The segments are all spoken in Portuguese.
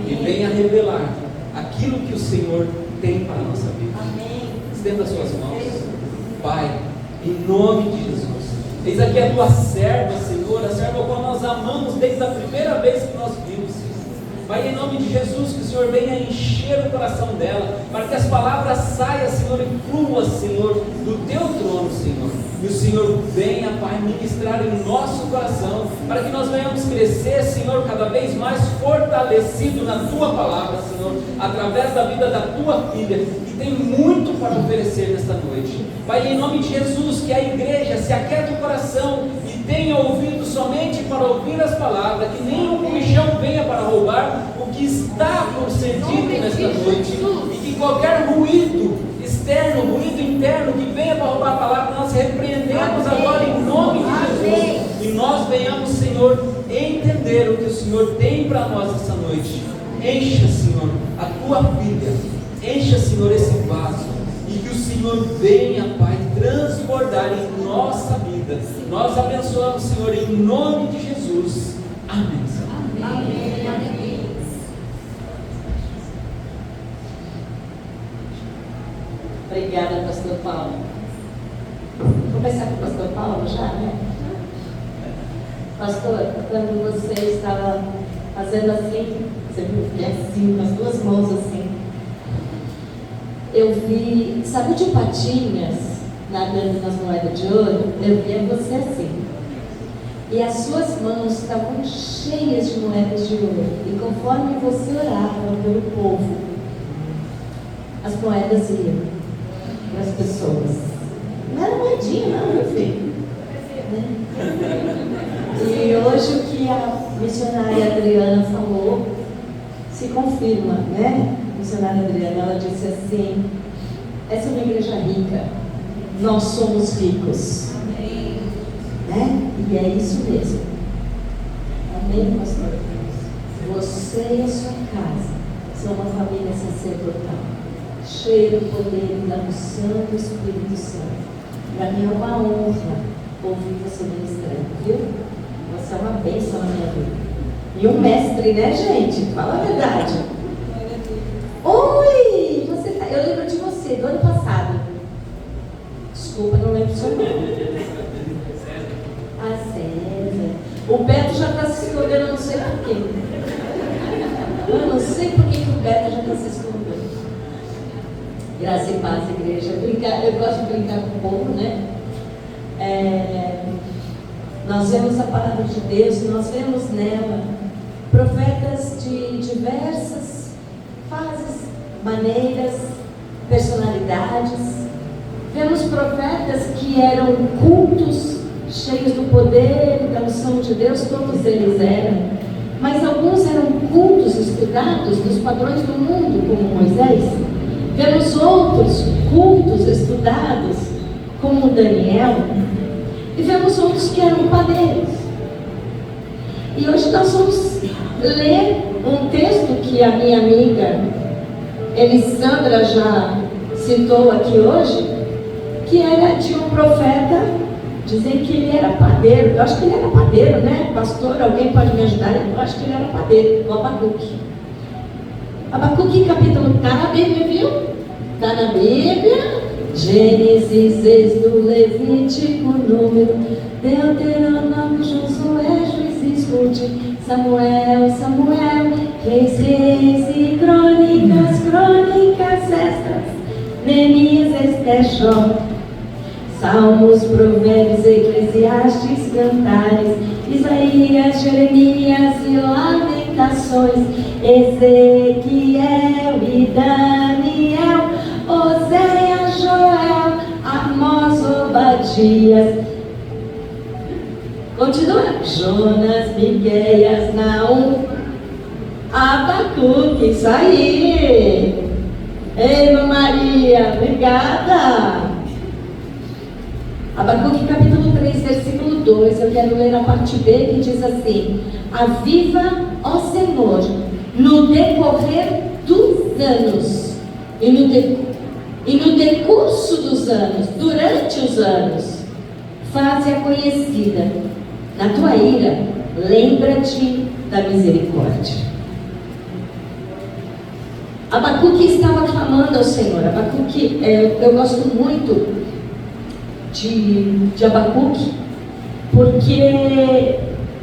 e venha revelar aquilo que o Senhor tem para a nossa vida. Estenda as suas mãos. Pai, em nome de Jesus, eis aqui a tua serva, Senhor, a serva a qual nós amamos desde a primeira vez que nós vimos. Pai, em nome de Jesus, que o Senhor venha encher o coração dela, para que as palavras saiam, Senhor, e fluam, Senhor, do teu trono, Senhor. E o Senhor venha, Pai, ministrar em nosso coração, para que nós venhamos crescer, Senhor, cada vez mais fortalecido na tua palavra, Senhor, através da vida da tua filha, que tem muito para oferecer nesta noite. Pai, em nome de Jesus, que a igreja se aquiete o coração e tenha ouvido somente para ouvir as palavras, que nenhum comichão venha para roubar o que está por ser dito nesta noite, e que qualquer ruído externo, ruído interno que venha para roubar a palavra, nós repreendemos agora em nome de Jesus, e nós venhamos, Senhor, entender o que o Senhor tem para nós essa noite. Encha, Senhor, a tua filha, encha, Senhor, esse vaso, e que o Senhor venha, Pai, transbordar em nossa vida. Nós abençoamos, Senhor, em nome de Jesus. Amém. Amém. Amém. Obrigada, pastor Paulo. Vou começar com o pastor Paulo já, né? Pastor, quando você estava fazendo assim, você viu que é assim, com as duas mãos assim, eu vi, sabe de patinhas nadando nas moedas de ouro? Eu via você assim. E as suas mãos estavam cheias de moedas de ouro. E conforme você orava pelo povo, as moedas iam para as pessoas. Não era moedinha, não, meu filho. E hoje o que a missionária Adriana falou se confirma, né? A missionária Adriana, ela disse assim: essa é uma igreja rica, nós somos ricos. Amém. Né? E é isso mesmo. Amém, pastor? Você e a sua casa são uma família sacerdotal, cheia do poder e da unção do Espírito Santo. Para mim é uma honra ouvir você ministrando, viu? Você é uma bênção na minha vida. E um mestre, né, gente? Fala a verdade. Oi! Eu lembro de você, do ano passado. Desculpa, não lembro do seu nome. Ah, César. O Beto já está se escondendo, eu não sei por quê. Eu não sei por que o Beto já está se escondendo. Graça e paz, igreja. Eu gosto de brincar com o povo, né? Nós vemos a palavra de Deus, nós vemos nela profetas de diversas fases, maneiras, personalidades. Vemos profetas que eram cultos, cheios do poder, da unção de Deus, todos eles eram. Mas alguns eram cultos estudados dos padrões do mundo, como Moisés. Vemos outros cultos estudados, como Daniel. E vemos outros que eram padeiros. E hoje nós vamos ler um texto que a minha amiga Elisandra já citou aqui hoje, que era de um profeta, dizem que ele era padeiro. Eu acho que ele era padeiro, né? Pastor, alguém pode me ajudar? Eu acho que ele era padeiro, o Abacuque. Abacuque capítulo, está na Bíblia, viu? Está na Bíblia. Gênesis, Êxodo, Levítico, Número, Deuteronômio, Josué, Juízes, Ruth, Samuel, Reis e Crônicas, Esdras, Neemias, Ester, Jó, Salmos, Provérbios, Eclesiastes, Cantares, Isaías, Jeremias e Lamentações, Ezequiel e Daniel, Oséias, Joel, Amós, Obadias. Continua. Jonas, Miqueias, Naum, Abacuque. Isso aí. Ei, Maria, obrigada. Abacuque capítulo 3, versículo 2. Eu quero ler a parte B, que diz assim: aviva, ó Senhor, no decorrer dos anos e no decurso dos anos, durante os anos, faze-a conhecida. Na tua ira, lembra-te da misericórdia. Abacuque estava clamando ao Senhor. Abacuque, eu gosto muito de Abacuque, porque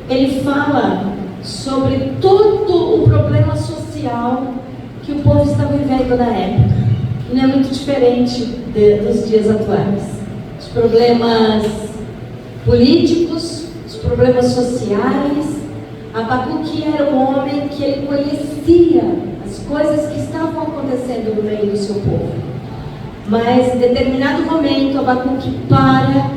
ele fala sobre todo o problema social que o povo está vivendo na época. Não é muito diferente dos dias atuais. Os problemas políticos, os problemas sociais. Abacuque era um homem que ele conhecia as coisas que estavam acontecendo no meio do seu povo. Mas em determinado momento, Abacuque para,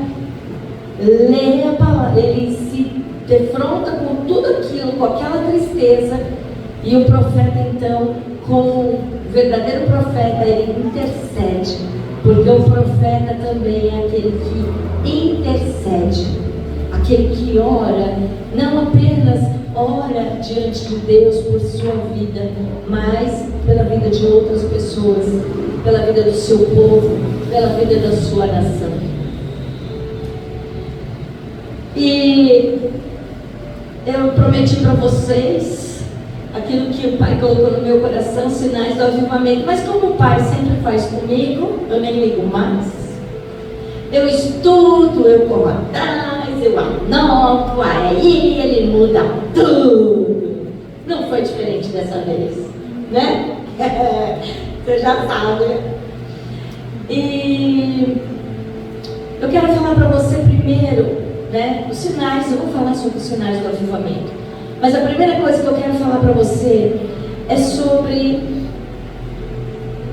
lê a palavra, ele se defronta com tudo aquilo, com aquela tristeza, e o profeta então, como verdadeiro profeta, ele intercede, porque o profeta também é aquele que intercede, aquele que ora, não apenas ora diante de Deus por sua vida, mas pela vida de outras pessoas, pela vida do seu povo, pela vida da sua nação. E eu prometi para vocês aquilo que o Pai colocou no meu coração, sinais do avivamento. Mas como o Pai sempre faz comigo, eu nem ligo mais. Eu estudo, eu corro atrás, eu anoto, aí ele muda tudo. Não foi diferente dessa vez, né? Você já sabe. E eu quero falar para você primeiro, né, os sinais. Eu vou falar sobre os sinais do avivamento. Mas a primeira coisa que eu quero falar para você é sobre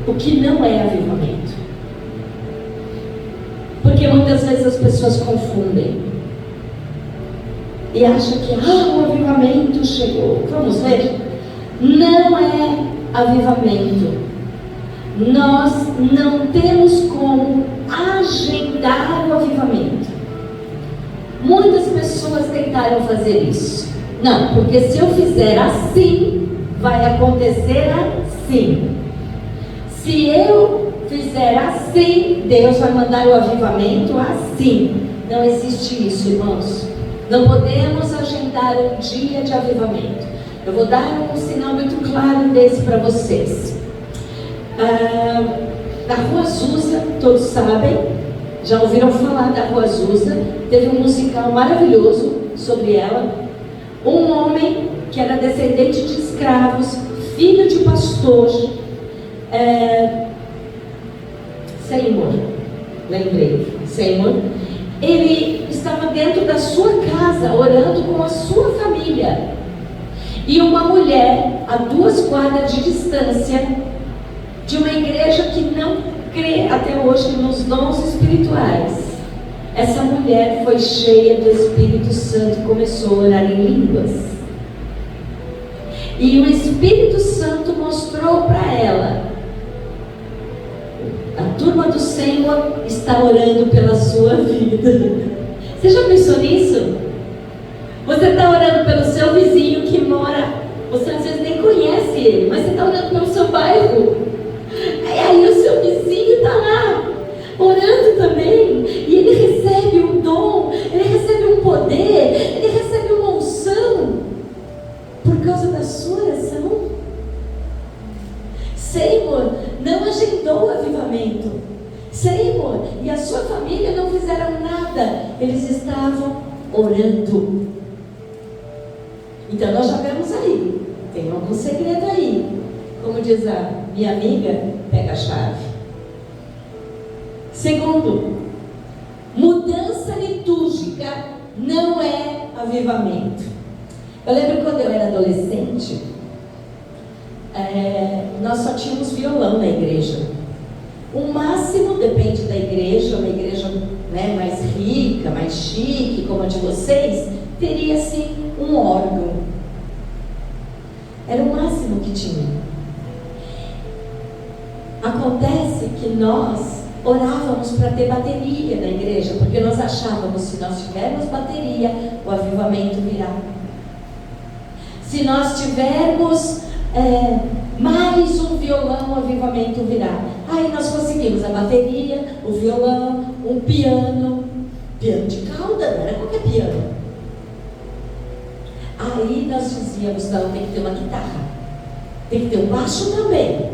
o que não é avivamento. Porque muitas vezes as pessoas confundem e acham que o avivamento chegou. Vamos ver? Não é avivamento. Nós não temos como agendar o avivamento. Muitas pessoas tentaram fazer isso. Não, porque se eu fizer assim, vai acontecer assim. Se eu fizer assim, Deus vai mandar o avivamento assim. Não existe isso, irmãos. Não podemos agendar um dia de avivamento. Eu vou dar um sinal muito claro desse para vocês. Na Rua Azusa, todos sabem, já ouviram falar da Rua Azusa. Teve um musical maravilhoso sobre ela. Um homem que era descendente de escravos, filho de pastor, Seymour, lembrei, Seymour. Ele estava dentro da sua casa, orando com a sua família. E uma mulher, a 2 quadras de distância, de uma igreja que não crê até hoje nos dons espirituais. Essa mulher foi cheia do Espírito Santo e começou a orar em línguas. E o Espírito Santo mostrou para ela: a turma do Senhor está orando pela sua vida. Você já pensou nisso? Você está orando pelo seu vizinho que mora, você às vezes nem conhece ele, mas você está orando pelo seu bairro. E aí o seu vizinho está lá, orando também, e ele recebe um dom, ele recebe um poder, ele recebe uma unção, por causa da sua oração. Seymour não agendou o avivamento. Seymour e a sua família não fizeram nada, eles estavam orando. Então nós já vemos aí, tem algum segredo aí. Como diz a minha amiga, pega a chave. Segundo, mudança litúrgica não é avivamento. Eu lembro quando eu era adolescente, nós só tínhamos violão na igreja. O máximo, depende da igreja, uma igreja, né, mais rica, mais chique, como a de vocês, teria sim um órgão. Era o máximo que tinha. Acontece que nós orávamos para ter bateria na igreja, porque nós achávamos que se nós tivermos bateria, o avivamento virá. Se nós tivermos mais um violão, o avivamento virá. Aí nós conseguimos a bateria, o violão, um piano de cauda, não era qualquer piano. Aí nós dizíamos: não, tem que ter uma guitarra, tem que ter um baixo também.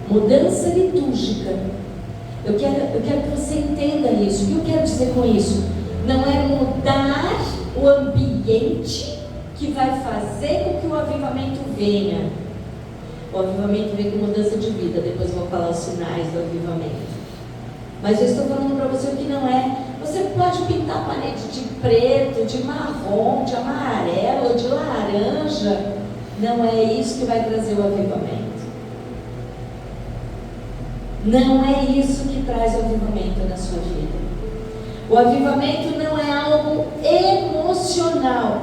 Mudança litúrgica. Eu quero que você entenda isso. O que eu quero dizer com isso? Não é mudar o ambiente que vai fazer com que o avivamento venha. O avivamento vem com mudança de vida. Depois eu vou falar os sinais do avivamento. Mas eu estou falando para você o que não é. Você pode pintar a parede de preto, de marrom, de amarelo, de laranja. Não é isso que vai trazer o avivamento. Não é isso que traz o avivamento na sua vida. O avivamento não é algo emocional.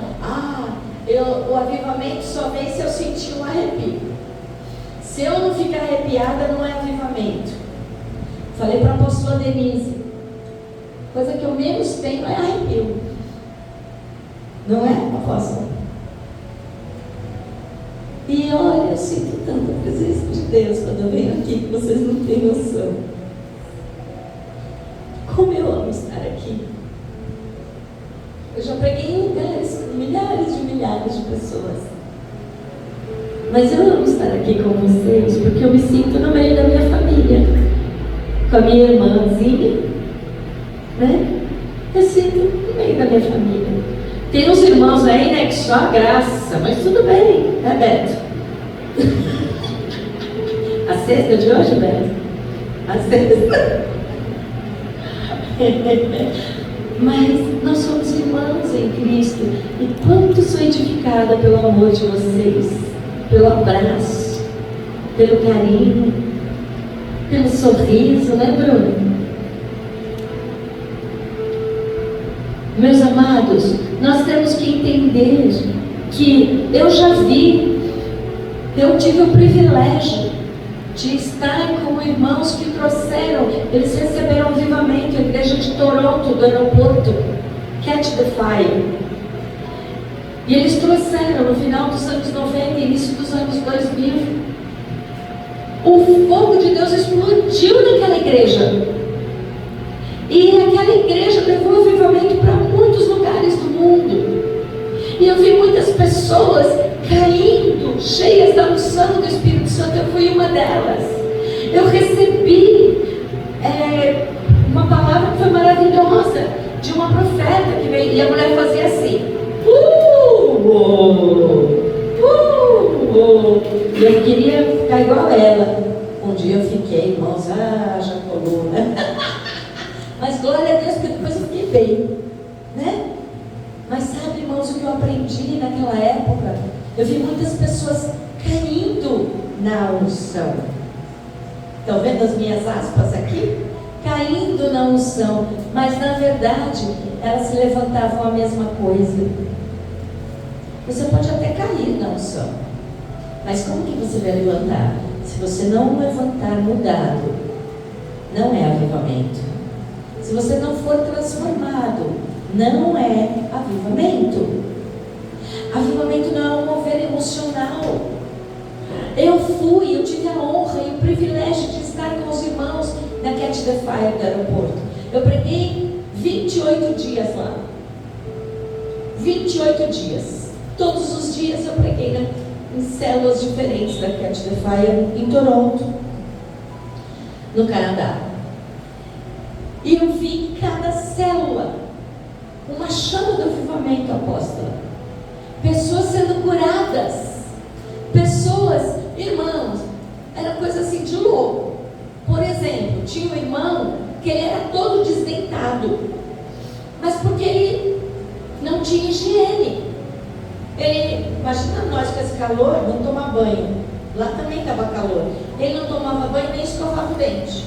O avivamento só vem se eu sentir um arrepio. Se eu não ficar arrepiada, não é avivamento. Falei para a apóstola Denise, coisa que eu menos tenho é arrepio. Não é, apóstola? E olha, eu sinto tanta presença de Deus quando eu venho aqui, que vocês não têm noção. Como eu amo estar aqui. Eu já preguei em lugares com milhares de pessoas. Mas eu amo estar aqui com vocês, porque eu me sinto no meio da minha família. Com a minha irmãzinha, né? Eu sinto no meio da minha família. Tem uns irmãos aí, né, que só a graça, mas tudo bem, né, Beto? A sexta de hoje, Beto? A sexta. Mas nós somos irmãos em Cristo. E quanto sou edificada pelo amor de vocês, pelo abraço, pelo carinho, pelo sorriso, né, Bruno? Meus amados, nós temos que entender que eu já vi, eu tive o privilégio de estar com irmãos que trouxeram, eles receberam avivamento, a igreja de Toronto, do aeroporto, Catch the Fire. E eles trouxeram no final dos anos 90, início dos anos 2000. O fogo de Deus explodiu naquela igreja. E aquela igreja levou avivamento para muitos lugares do mundo. E eu vi muitas pessoas caindo, cheias da unção do Espírito Santo. Eu fui uma delas. Eu recebi uma palavra que foi maravilhosa, de uma profeta que veio, e a mulher fazia assim. E eu queria ficar igual a ela. Um dia eu fiquei, irmãos, já coluna. Mas glória a Deus, porque depois eu fiquei bem, né? Mas sabe, irmãos, o que eu aprendi naquela época? Eu vi muitas pessoas caindo na unção. Estão vendo as minhas aspas aqui? Caindo na unção. Mas na verdade, elas se levantavam a mesma coisa. Você pode até cair na unção. Mas como que você vai levantar? Se você não levantar mudado, não é avivamento. Se você não for transformado, não é avivamento. Avivamento não é um mover emocional. Eu tive a honra e o privilégio de estar com os irmãos na Catch the Fire do aeroporto. Eu preguei 28 dias lá. 28 dias. Todos os dias eu preguei em células diferentes da Catch the Fire em Toronto, no Canadá. E eu vi em cada célula uma chama do avivamento, apóstola. Pessoas sendo curadas. Pessoas, irmãos, era coisa assim de louco. Por exemplo, tinha um irmão que ele era todo desdentado. Mas porque ele não tinha higiene. Imagina nós com esse calor, não tomar banho. Lá também estava calor. Ele não tomava banho nem escovava o dente.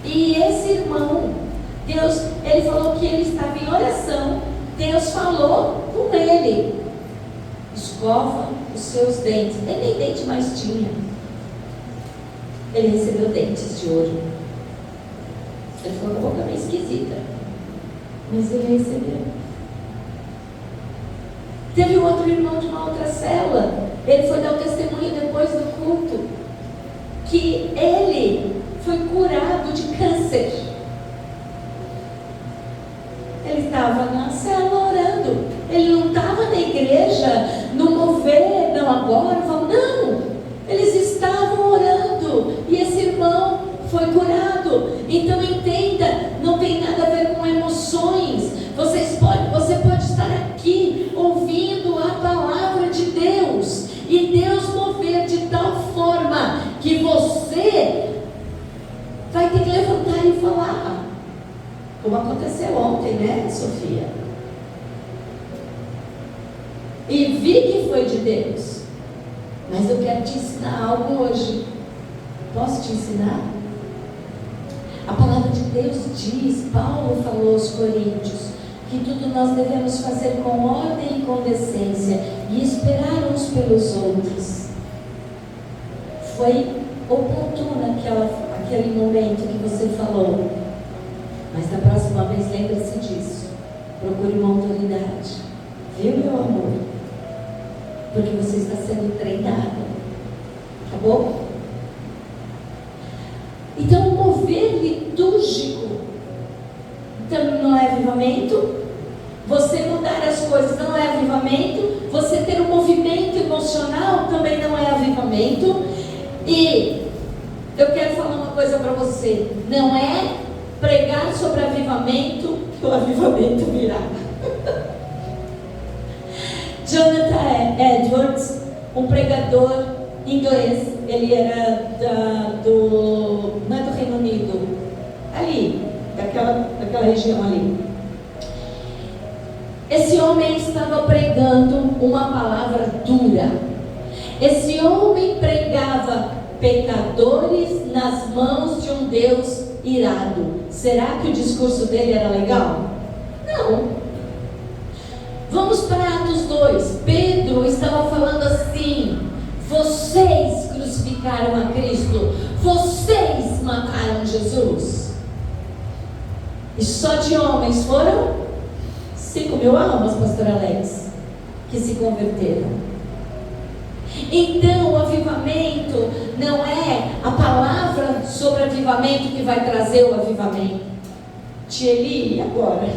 E esse irmão, Deus, ele falou que ele estava em oração. Deus falou com ele: escova os seus dentes. Ele nem dente mais tinha. Ele recebeu dentes de ouro. Ele ficou com a boca meio esquisita, mas ele recebeu. Teve um outro irmão de uma outra célula. Ele foi dar um testemunho depois do culto que ele foi curado de câncer. Ele estava na célula orando. Ele não estava na igreja, no mover, não agora, não. Eles estavam orando. E Então entenda, não tem nada a ver com emoções. Você pode estar aqui ouvindo a palavra de Deus e Deus mover de tal forma que você vai ter que levantar e falar, como aconteceu ontem, né, Sofia? E vi que foi de Deus, mas eu quero te ensinar algo hoje. Posso te ensinar? A palavra de Deus diz, Paulo falou aos Coríntios, que tudo nós devemos fazer com ordem e com decência e esperar uns pelos outros. Foi oportuno aquele momento que você falou, mas da próxima vez lembre-se disso. Procure uma autoridade, viu, meu amor? Porque você está sendo treinado, tá bom? Então, o mover litúrgico também não é avivamento. Você mudar as coisas não é avivamento. Você ter um movimento emocional também não é avivamento. E eu quero falar uma coisa para você: não é pregar sobre avivamento que o avivamento virá. Jonathan Edwards, um pregador inglês, ele era não é do Reino Unido, ali, daquela região ali. Esse homem estava pregando uma palavra dura. Esse homem pregava pecadores nas mãos de um Deus irado. Será que o discurso dele era legal? Não. Vamos para Atos 2. Pedro estava falando assim: vocês crucificaram a Cristo, vocês mataram Jesus. E só de homens foram 5.000 almas, pastor Alex, que se converteram. Então o avivamento não é a palavra sobre avivamento que vai trazer o avivamento. Tieli, agora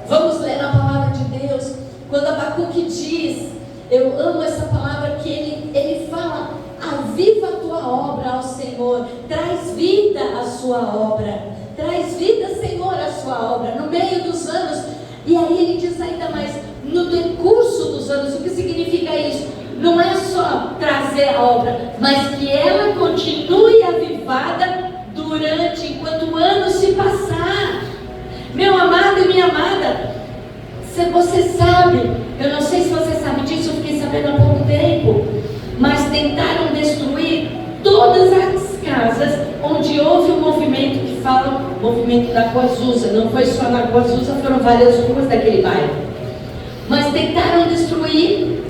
vamos ler a palavra de Deus. Quando Abacuque diz, eu amo essa palavra, que ele fala: aviva a tua obra ao Senhor, traz vida à sua obra, traz vida, Senhor, à sua obra, no meio dos anos. E aí ele diz ainda mais, no decurso dos anos. O que significa isso? Não é só trazer a obra, mas que ela continue avivada enquanto o ano se passar. Meu amado e minha amada, se você sabe, eu não sei se você sabe disso, eu fiquei sabendo há pouco tempo, mas tentaram destruir todas as casas onde houve um movimento que falam, movimento da Rua Azusa. Não foi só na Rua Azusa, foram várias ruas daquele bairro, mas tentaram destruir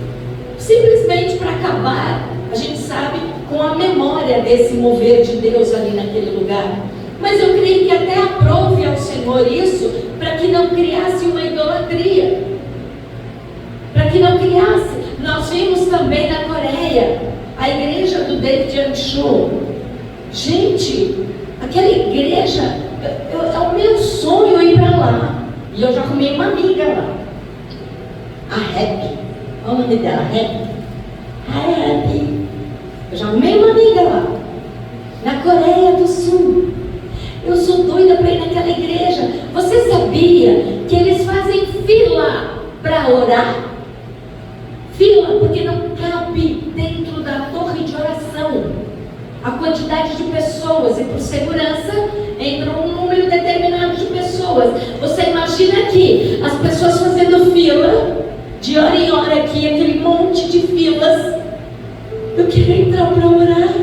simplesmente para acabar, a gente sabe, com a memória desse mover de Deus ali naquele lugar. Mas eu creio que até aprove ao Senhor isso, para que não criasse uma idolatria, para que não criasse. Nós vimos também na Coreia a igreja do David Ancho. Gente, aquela igreja, é o meu sonho ir para lá. E eu já arrumei uma amiga lá, a Happy. Olha o nome dela, Happy. Hi, Happy. Eu já arrumei uma amiga lá, na Coreia do Sul. Eu sou doida para ir naquela igreja. Você sabia que eles fazem fila para orar? Fila, porque não cabe dentro da torre de oração a quantidade de pessoas, e por segurança entra um número determinado de pessoas. Você imagina aqui as pessoas fazendo fila de hora em hora aqui, aquele monte de filas. Eu quero entrar para orar.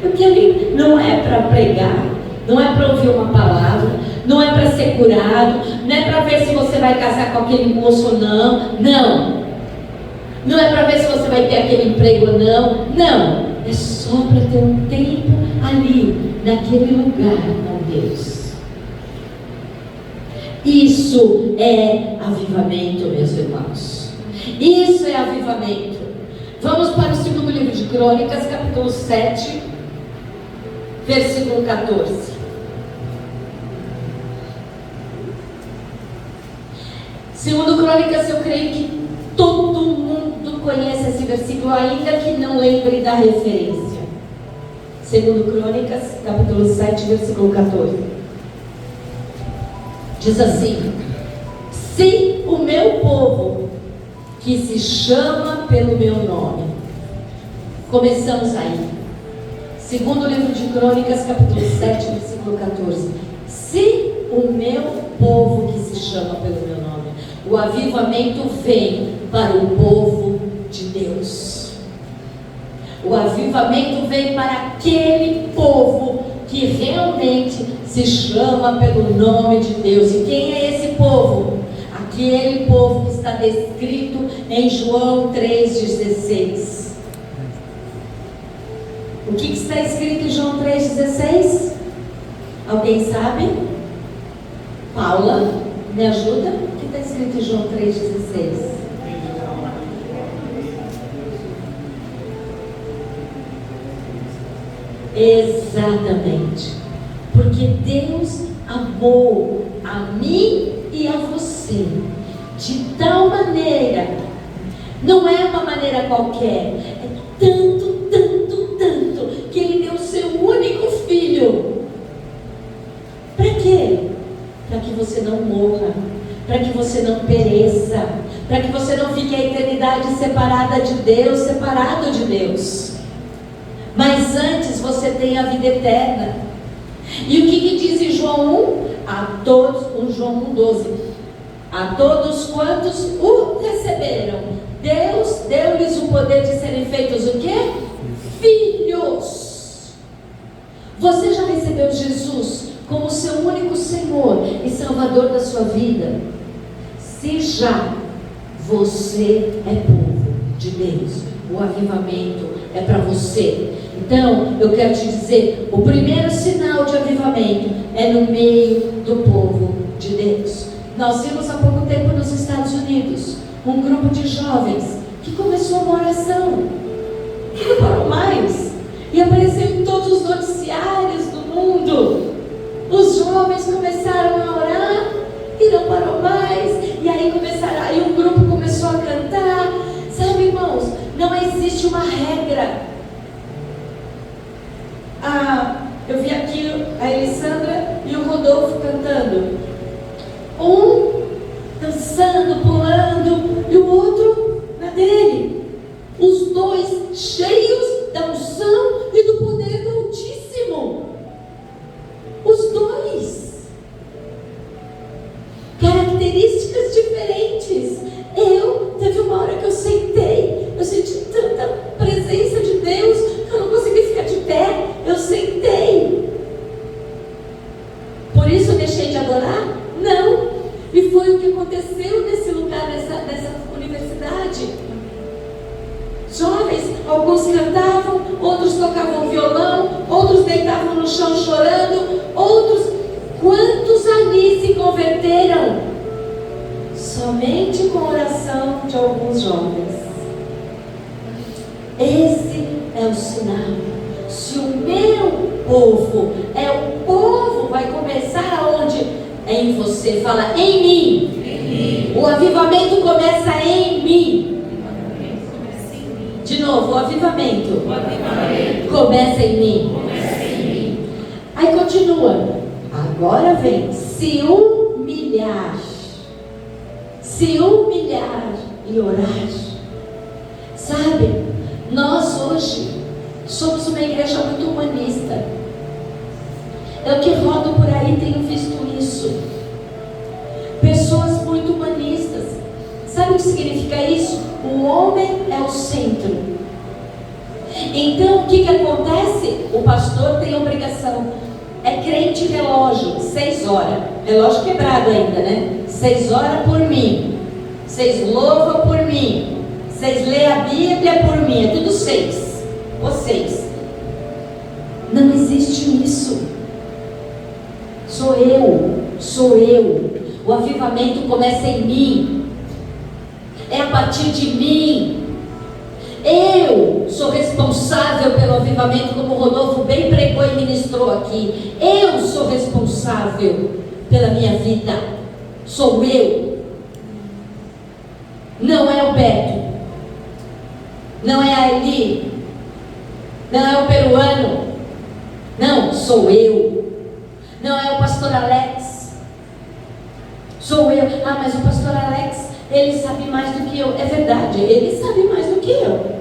Eu quero ir. Não é para pregar, não é para ouvir uma palavra, não é para ser curado, não é para ver se você vai casar com aquele moço ou não. Não. Não é para ver se você vai ter aquele emprego ou não. Não. É só para ter um tempo ali, naquele lugar com Deus. Isso é avivamento, meus irmãos. Isso é avivamento. Vamos para o segundo livro de Crônicas, capítulo 7, versículo 14. Segundo Crônicas, eu creio que todo mundo conhece esse versículo, ainda que não lembre da referência. Segundo Crônicas, capítulo 7, versículo 14. Diz assim: se o meu povo, que se chama pelo meu nome. Começamos aí. Segundo livro de Crônicas, capítulo 7, versículo 14. Se o meu povo, que se chama pelo meu nome. O avivamento vem para o povo de Deus. O avivamento vem para aquele povo que realmente se chama pelo nome de Deus. E quem é esse povo? Aquele povo que está descrito em João 3,16. O que está escrito em João 3,16? Alguém sabe? Paula, me ajuda? O que está escrito em João 3,16? Exatamente. Porque Deus amou a mim e a você de tal maneira, não é uma maneira qualquer, é tanto, que Ele deu o seu único filho. Para quê? Para que você não morra, para que você não pereça, para que você não fique a eternidade separada de Deus, separado de Deus. Mas antes você tem a vida eterna. E o que diz em João 1? A todos, João 1,12. A todos quantos o receberam, Deus deu-lhes o poder de serem feitos o quê? Filhos. Você já recebeu Jesus como seu único Senhor e Salvador da sua vida? Se já, você é povo de Deus. O avivamento é para você. Então, eu quero te dizer, o primeiro sinal de avivamento é no meio do povo de Deus. Nós vimos há pouco tempo nos Estados Unidos um grupo de jovens que começou uma oração que não parou mais e apareceu em todos os noticiários do mundo. Os jovens começaram a orar e não parou mais. E aí um grupo começou a cantar. Sabe, irmãos, não existe uma regra. Eu vi aqui a Elisandra e o Rodolfo cantando. Um dançando, pulando, e o outro na dele. Os dois cheios da unção e do poder do Altíssimo. Os dois. Características diferentes. Teve uma hora que eu sentei, eu senti tanta presença de Deus que eu não consegui ficar de pé. Eu sentei. Por isso eu deixei de adorar? Não. E foi o que aconteceu nesse lugar, nessa universidade. Jovens, alguns cantavam, outros tocavam violão, outros deitavam no chão chorando, outros, quantos ali se converteram? Somente com a oração de alguns jovens. Esse é o sinal. Se o meu povo é o povo, vai começar aonde? É em você. Fala, em mim. Em mim. O avivamento começa em mim. De novo, o avivamento começa em mim. Aí continua. Agora vem, se humilhar e orar. Sabe, nós hoje somos uma igreja muito humanista. Eu que rodo por aí tenho visto isso. Pessoas muito humanistas. Sabe o que significa isso? O homem é o centro. Então o que acontece? O pastor tem obrigação. É crente relógio, 6 horas. Relógio quebrado ainda, né? 6 horas por mim. 6 louvam por mim. 6 lê a Bíblia por mim. É tudo 6. Vocês. Não existe isso. Sou eu. O avivamento começa em mim. É a partir de mim. Eu sou responsável pelo avivamento, como o Rodolfo bem pregou e ministrou aqui. Eu sou responsável pela minha vida. Sou eu. Não é o Beto. Não é a Eli. Não é o peruano. sou eu. Não é o pastor Alex. Sou eu. Ah, mas o pastor Alex, ele sabe mais do que eu. É verdade, ele sabe mais do que eu.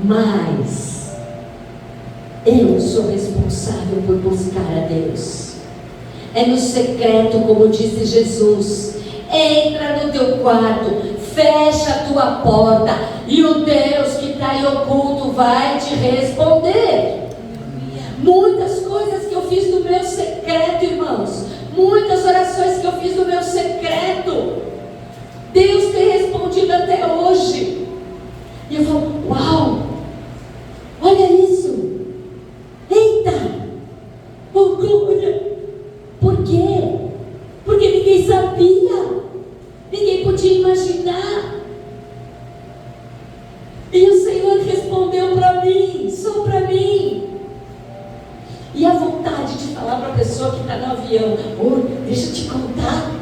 Mas eu sou responsável por buscar a Deus. É no secreto, como disse Jesus. Entra no teu quarto, fecha a tua porta, e o Deus que está em oculto vai te responder. Muitas coisas que eu fiz no meu secreto, irmãos, muitas orações que eu fiz no meu secreto, Deus tem respondido até hoje. E eu falo, uau, olha isso, eita, oh glória. Por quê? Porque ninguém sabia, ninguém podia imaginar. E o Senhor respondeu para mim, só para mim. E a vontade de falar para a pessoa que está no avião, deixa eu te contar.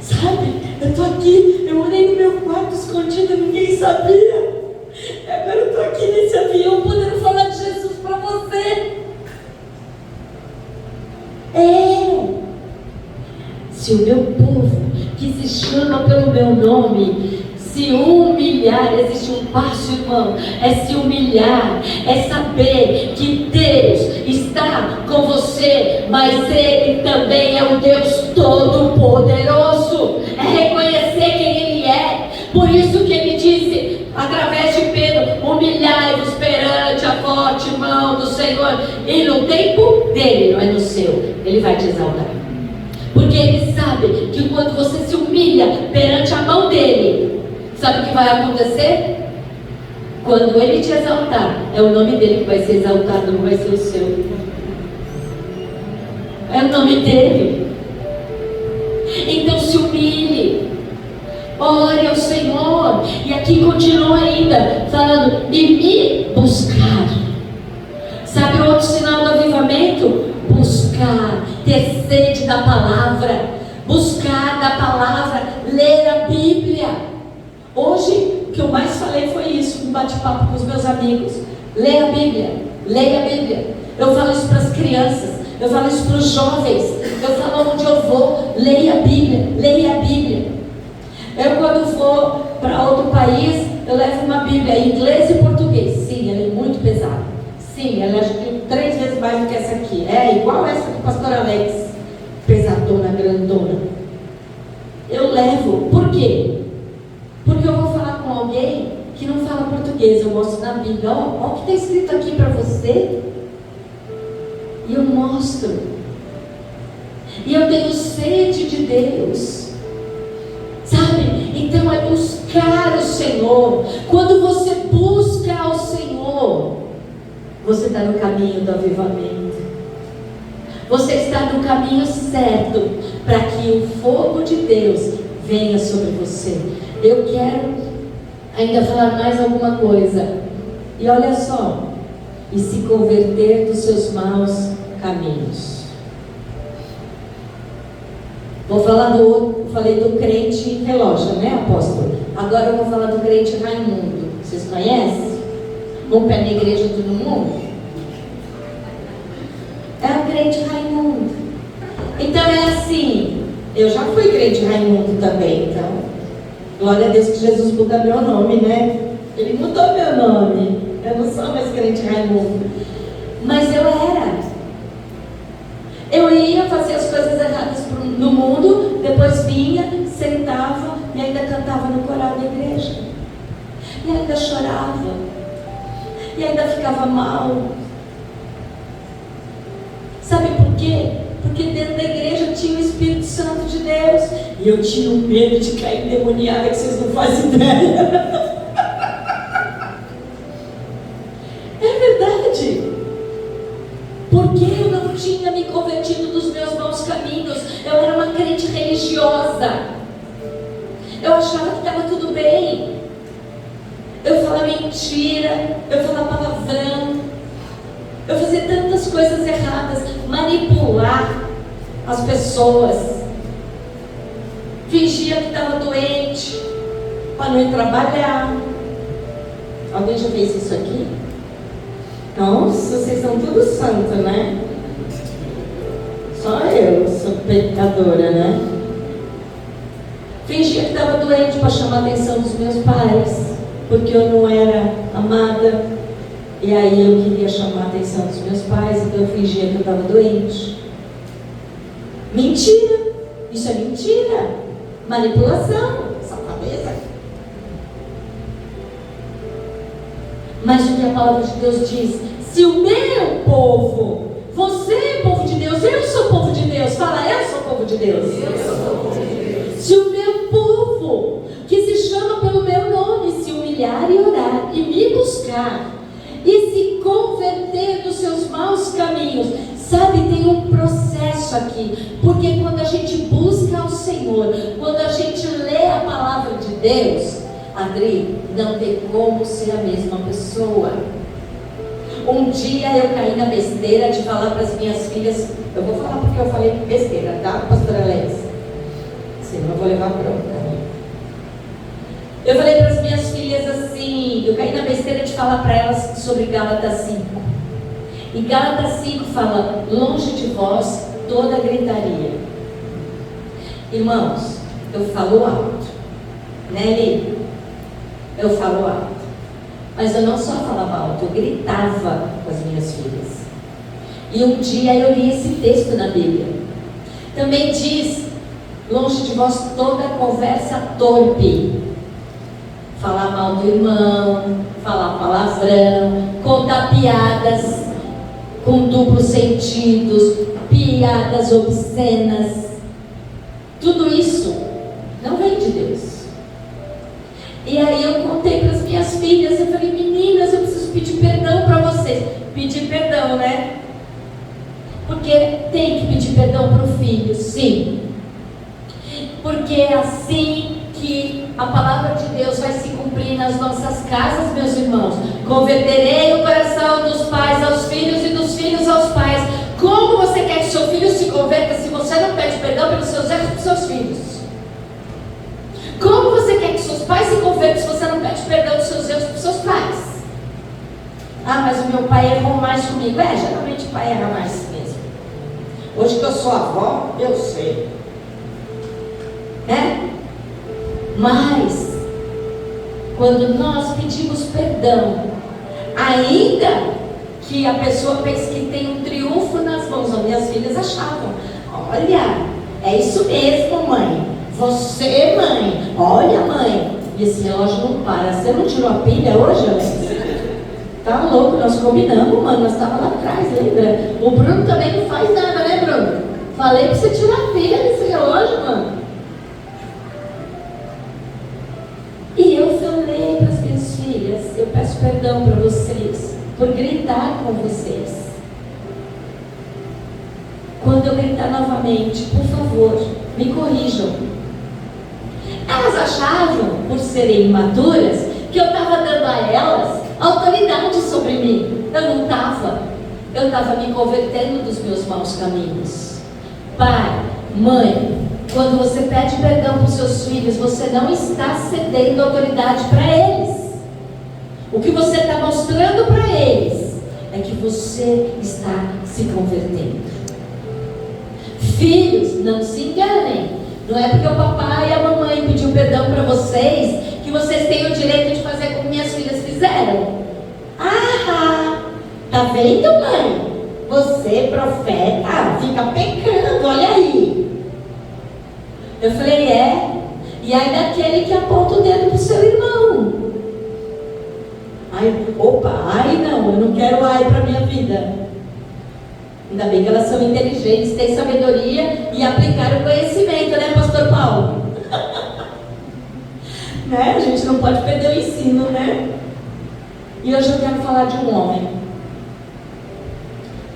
Sabe, eu estou aqui, eu morei no meu quarto escondido, ninguém sabia. Agora eu estou aqui nesse avião podendo falar de Jesus para você. Se o meu povo, que se chama pelo meu nome, se humilhar, existe um passo, irmão, é se humilhar, é saber que Deus está com você, mas Ele também é o Deus Todo-Poderoso, é reconhecer quem Ele é. Por isso que Ele disse, através de Pedro, humilhai-vos perante a forte mão do Senhor, e no tempo dele, não é no seu, Ele vai te exaltar. Porque Ele sabe que quando você se humilha perante a mão dele, sabe o que vai acontecer? Quando Ele te exaltar, é o nome dele que vai ser exaltado, não vai ser o seu. É o nome dele. Então se humilhe, ore ao Senhor. E aqui continua ainda falando, e me buscar. Sabe o outro sinal do avivamento? Buscar, ter sede da palavra, buscar da palavra, ler a Bíblia. Hoje, o que eu mais falei foi isso, um bate-papo com os meus amigos. Leia a Bíblia, leia a Bíblia. Eu falo isso para as crianças, eu falo isso para os jovens, eu falo onde eu vou, leia a Bíblia, leia a Bíblia. Eu quando vou para outro país, eu levo uma Bíblia em inglês e português. Sim, ela é muito pesada. Sim, ela acho que 3 vezes mais do que essa aqui. É igual essa do pastor Alex, pesadona, grandona. Eu levo, por quê? Porque eu vou falar com alguém que não fala português. Eu mostro na Bíblia, ó, o que está escrito aqui para você. E eu mostro. E eu tenho sede de Deus. Sabe? Então é buscar o Senhor. Quando você busca ao Senhor, você está no caminho do avivamento. Você está no caminho certo para que o fogo de Deus venha sobre você. Eu quero ainda falar mais alguma coisa. E olha só, e se converter dos seus maus caminhos. Vou falar falei do crente relógio, né, apóstolo? Agora eu vou falar do crente Raimundo. Vocês conhecem? Um pé na igreja, todo mundo? É o crente Raimundo. Então é assim, eu já fui crente Raimundo também, então glória a Deus que Jesus muda meu nome, né? Ele mudou meu nome. Eu não sou mais crente Raimundo. Mas eu era. Eu ia fazer as coisas erradas no mundo, depois vinha, sentava e ainda cantava no coral da igreja. E ainda chorava. E ainda ficava mal. Sabe por quê? Porque dentro da igreja tinha o Espírito Santo de Deus. E eu tinha um medo de cair endemoniada que vocês não fazem ideia. É verdade. Porque eu não tinha me convertido dos meus maus caminhos. Eu era uma crente religiosa. Eu achava que estava tudo bem. Eu falava mentira, eu falava palavrão, eu fazia tantas coisas erradas, manipular as pessoas, fingia que estava doente para não ir trabalhar. Alguém já fez isso aqui? Nossa, vocês são tudo santo, né? Só eu sou pecadora, né? Fingia que estava doente para chamar a atenção dos meus pais, porque eu não era amada. E aí eu queria chamar a atenção dos meus pais, então eu fingia que eu estava doente. Mentira! Isso é mentira! Manipulação, safadeza. Mas o que a palavra de Deus diz: se o meu povo, você é povo de Deus, eu sou povo de Deus, fala, eu sou povo de Deus. Eu sou povo de Deus. Se o meu povo, que se chama pelo meu nome, se humilhar e orar e me buscar e se converter dos seus maus caminhos, sabe, tem um processo aqui, porque quando a gente busca ao Senhor, quando a gente lê a palavra de Deus, Adri, não tem como ser a mesma pessoa. Um dia eu caí na besteira de falar para as minhas filhas, eu vou falar porque eu falei besteira, tá, pastora Leis? Senão eu vou levar bronca. Eu falei para as minhas filhas assim, eu caí na besteira de falar para elas sobre Gálatas 5. E Gálatas 5 fala, longe de vós toda gritaria. Irmãos, eu falo alto, né, Eli? Eu falo alto. Mas eu não só falava alto, eu gritava com as minhas filhas. E um dia eu li esse texto na Bíblia. Também diz, longe de vós toda conversa torpe. Falar mal do irmão, falar palavrão, contar piadas com duplos sentidos, piadas obscenas. Tudo isso não vem de Deus. E aí eu contei para as minhas filhas, eu falei, meninas, eu preciso pedir perdão para vocês. Pedir perdão, né? Porque tem que pedir perdão para o filho, sim. Porque é assim que a palavra de Deus vai se cumprir nas nossas casas, meus irmãos. Converterei o coração dos pais aos filhos e dos filhos aos pais. Como você quer que seu filho se converta se você não pede perdão pelos seus erros para os seus filhos? Como você quer que seus pais se convertam se você não pede perdão dos seus erros para os seus pais? Ah, mas o meu pai errou mais comigo. Geralmente o pai erra mais mesmo. Hoje que eu sou avó, eu sei. Mas, quando nós pedimos perdão, ainda que a pessoa pense que tem um triunfo nas mãos, as minhas filhas achavam, olha, é isso mesmo, mãe. Você, mãe, olha, mãe, e esse relógio não para. Você não tirou a pilha hoje, Alex? Tá louco, nós combinamos, mano, nós estávamos lá atrás, lembra? O Bruno também não faz nada, né, Bruno? Falei pra você tirar a pilha desse relógio, mano. E eu falei para as minhas filhas, eu peço perdão para vocês, por gritar com vocês. Quando eu gritar novamente, por favor, me corrijam. Elas achavam, por serem imaturas, que eu estava dando a elas autoridade sobre mim. Eu não estava. Eu estava me convertendo dos meus maus caminhos. Pai, mãe, quando você pede perdão para os seus filhos, você não está cedendo autoridade para eles. O que você está mostrando para eles é que você está se convertendo. Filhos, não se enganem. Não é porque o papai e a mamãe pediu perdão para vocês que vocês têm o direito de fazer como minhas filhas fizeram. Ah, tá vendo, mãe? Você, profeta, fica pecando, olha aí. Eu falei, e aí daquele que aponta o dedo pro seu irmão. Ai não, eu não quero ai para minha vida. Ainda bem que elas são inteligentes, têm sabedoria e aplicaram o conhecimento, né, pastor Paulo? Né? A gente não pode perder o ensino, né? E hoje eu quero falar de um homem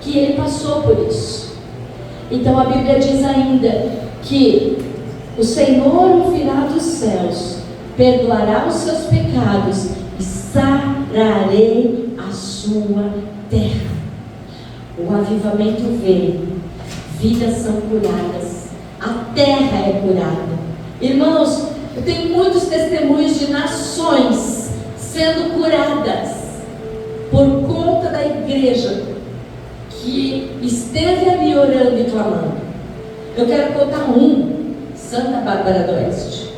que ele passou por isso. Então a Bíblia diz ainda que o Senhor virá dos céus, perdoará os seus pecados e sararei a sua terra. O avivamento veio, vidas são curadas, a terra é curada. Irmãos, eu tenho muitos testemunhos de nações sendo curadas por conta da igreja igreja que esteve ali orando e clamando. Eu quero contar Santa Bárbara do Oeste.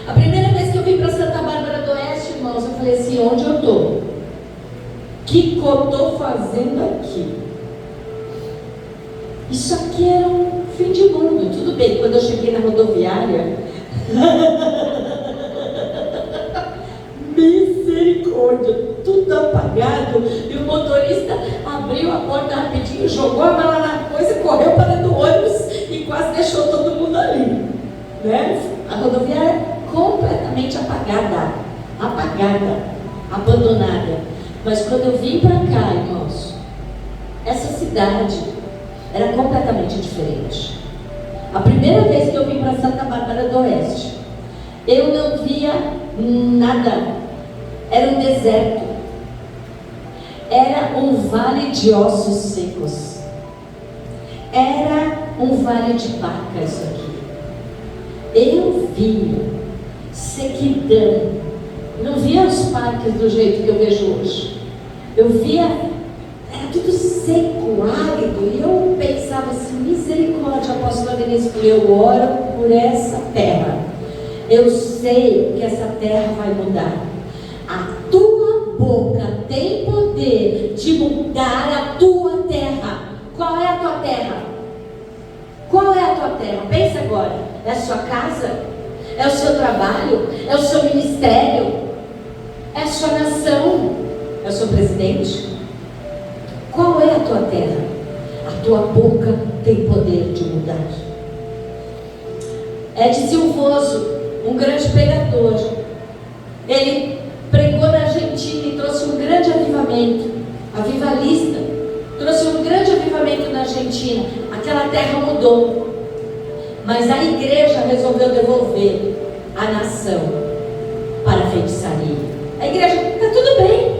A primeira vez que eu vim para Santa Bárbara do Oeste, irmãos, eu falei assim: onde eu estou? O que eu estou fazendo aqui? Isso aqui era um fim de mundo. Tudo bem, quando eu cheguei na rodoviária, misericórdia, tudo apagado, e o motorista abriu a porta rapidinho, jogou a mala na coisa, correu para dentro do ônibus e quase deixou todo mundo ali, né? A rodoviária completamente apagada, abandonada. Mas quando eu vim para cá, irmãos, essa cidade era completamente diferente. A primeira vez que eu vim para Santa Bárbara do Oeste, eu não via nada. Era um deserto. Era um vale de ossos secos. Era um vale de vaca isso aqui. Eu via sequidão. Não via os parques do jeito que eu vejo hoje. Eu via, era tudo seco, árido. E eu pensava assim: misericórdia, apóstola Denise, eu oro por essa terra. Eu sei que essa terra vai mudar. A tua boca tem poder de mudar a tua terra. Qual é a tua terra? Qual é a tua terra? Pensa agora. É a sua casa? É o seu trabalho? É o seu ministério? É a sua nação? É o seu presidente? Qual é a tua terra? A tua boca tem poder de mudar. Ed Silvoso, um grande pregador, ele pregou na Argentina e trouxe um grande avivamento, avivalista, trouxe um grande avivamento na Argentina. Aquela terra mudou, mas a igreja resolveu devolver a nação para a feitiçaria. A igreja, está tudo bem.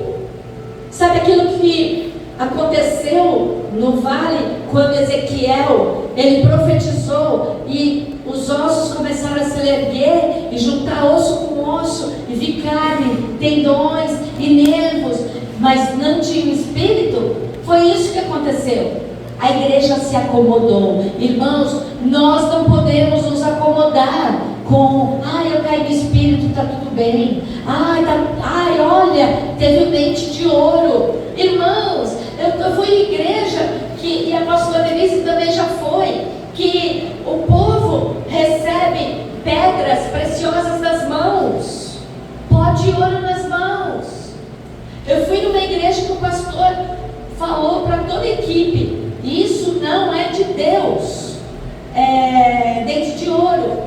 Sabe aquilo que aconteceu no vale, quando Ezequiel, ele profetizou e os ossos começaram a se erguer e juntar osso com osso, e vi carne, tendões e nervos, mas não tinha espírito? Foi isso que aconteceu. A igreja se acomodou. Irmãos, nós não podemos nos acomodar com: eu caí no espírito, está tudo bem. Olha, teve um dente de ouro. Irmãos, eu fui em igreja, e a apóstola Denise também já foi, que o povo recebe pedras preciosas nas mãos, pó de ouro nas mãos. Eu fui numa igreja que o pastor falou para toda a equipe: isso não é de Deus, dente de ouro.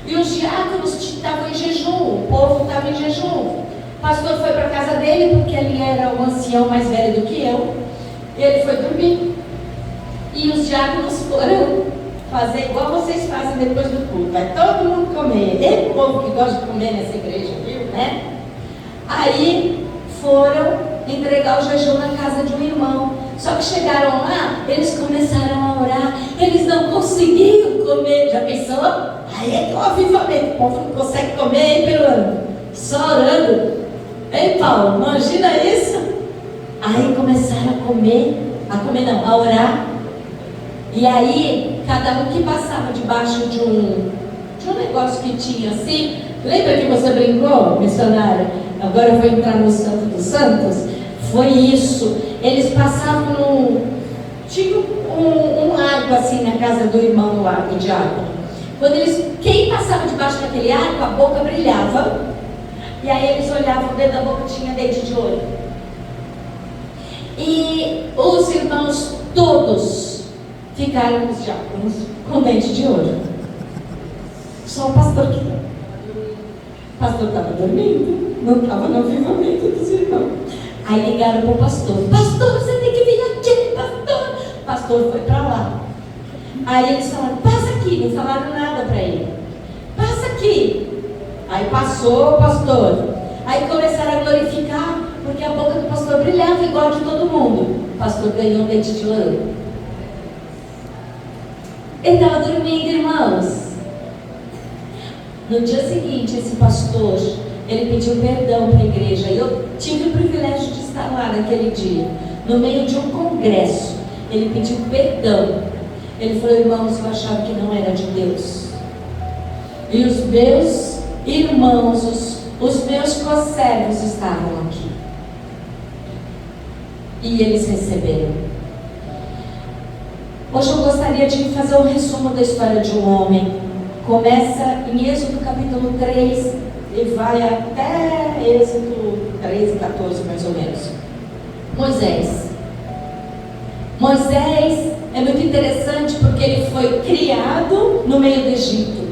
E os diáconos estavam em jejum, o povo estava em jejum. O pastor foi para a casa dele, porque ele era um ancião mais velho do que eu. Ele foi dormir. E os diáconos foram fazer igual vocês fazem depois do culto: vai todo mundo comer. E o povo que gosta de comer nessa igreja, viu, né? Aí foram entregar o jejum na casa de um irmão. Só que chegaram lá, eles começaram a orar, eles não conseguiam comer. Já pensou? Aí é que o avivamento, o povo não consegue comer, hein, peruano? Só orando. Hein, Paulo? Imagina isso? Aí começaram a orar. E aí, cada um que passava debaixo de um negócio que tinha assim. Lembra que você brincou, missionária? Agora eu vou entrar no Santo dos Santos. Foi isso. Eles passavam tinha um arco assim na casa do irmão lá, do diácono. Quem passava debaixo daquele arco, a boca brilhava. E aí eles olhavam, dentro da boca tinha dente de ouro. E os irmãos todos ficaram, os diáconos, com dente de ouro. Só o pastor que não. O pastor estava dormindo, não estava no avivamento dos irmãos. Aí ligaram para o pastor: pastor, você tem que vir aqui, pastor. O pastor foi para lá. Aí eles falaram: passa aqui. Não falaram nada para ele. Passa aqui. Aí passou o pastor. Aí começaram a glorificar, porque a boca do pastor brilhava igual a de todo mundo. O pastor ganhou um dente de ouro. Ele estava dormindo, irmãos. No dia seguinte, esse pastor, ele pediu perdão para a igreja. E eu tive o privilégio de estar lá naquele dia. no meio de um congresso, ele pediu perdão. Ele falou: irmãos, eu achava que não era de Deus. E os meus irmãos, os meus conservos estavam aqui. E eles receberam. Hoje eu gostaria de fazer um resumo da história de um homem. Começa em Êxodo capítulo 3 e vai até Êxodo 13, 14 mais ou menos. Moisés é muito interessante porque ele foi criado no meio do Egito.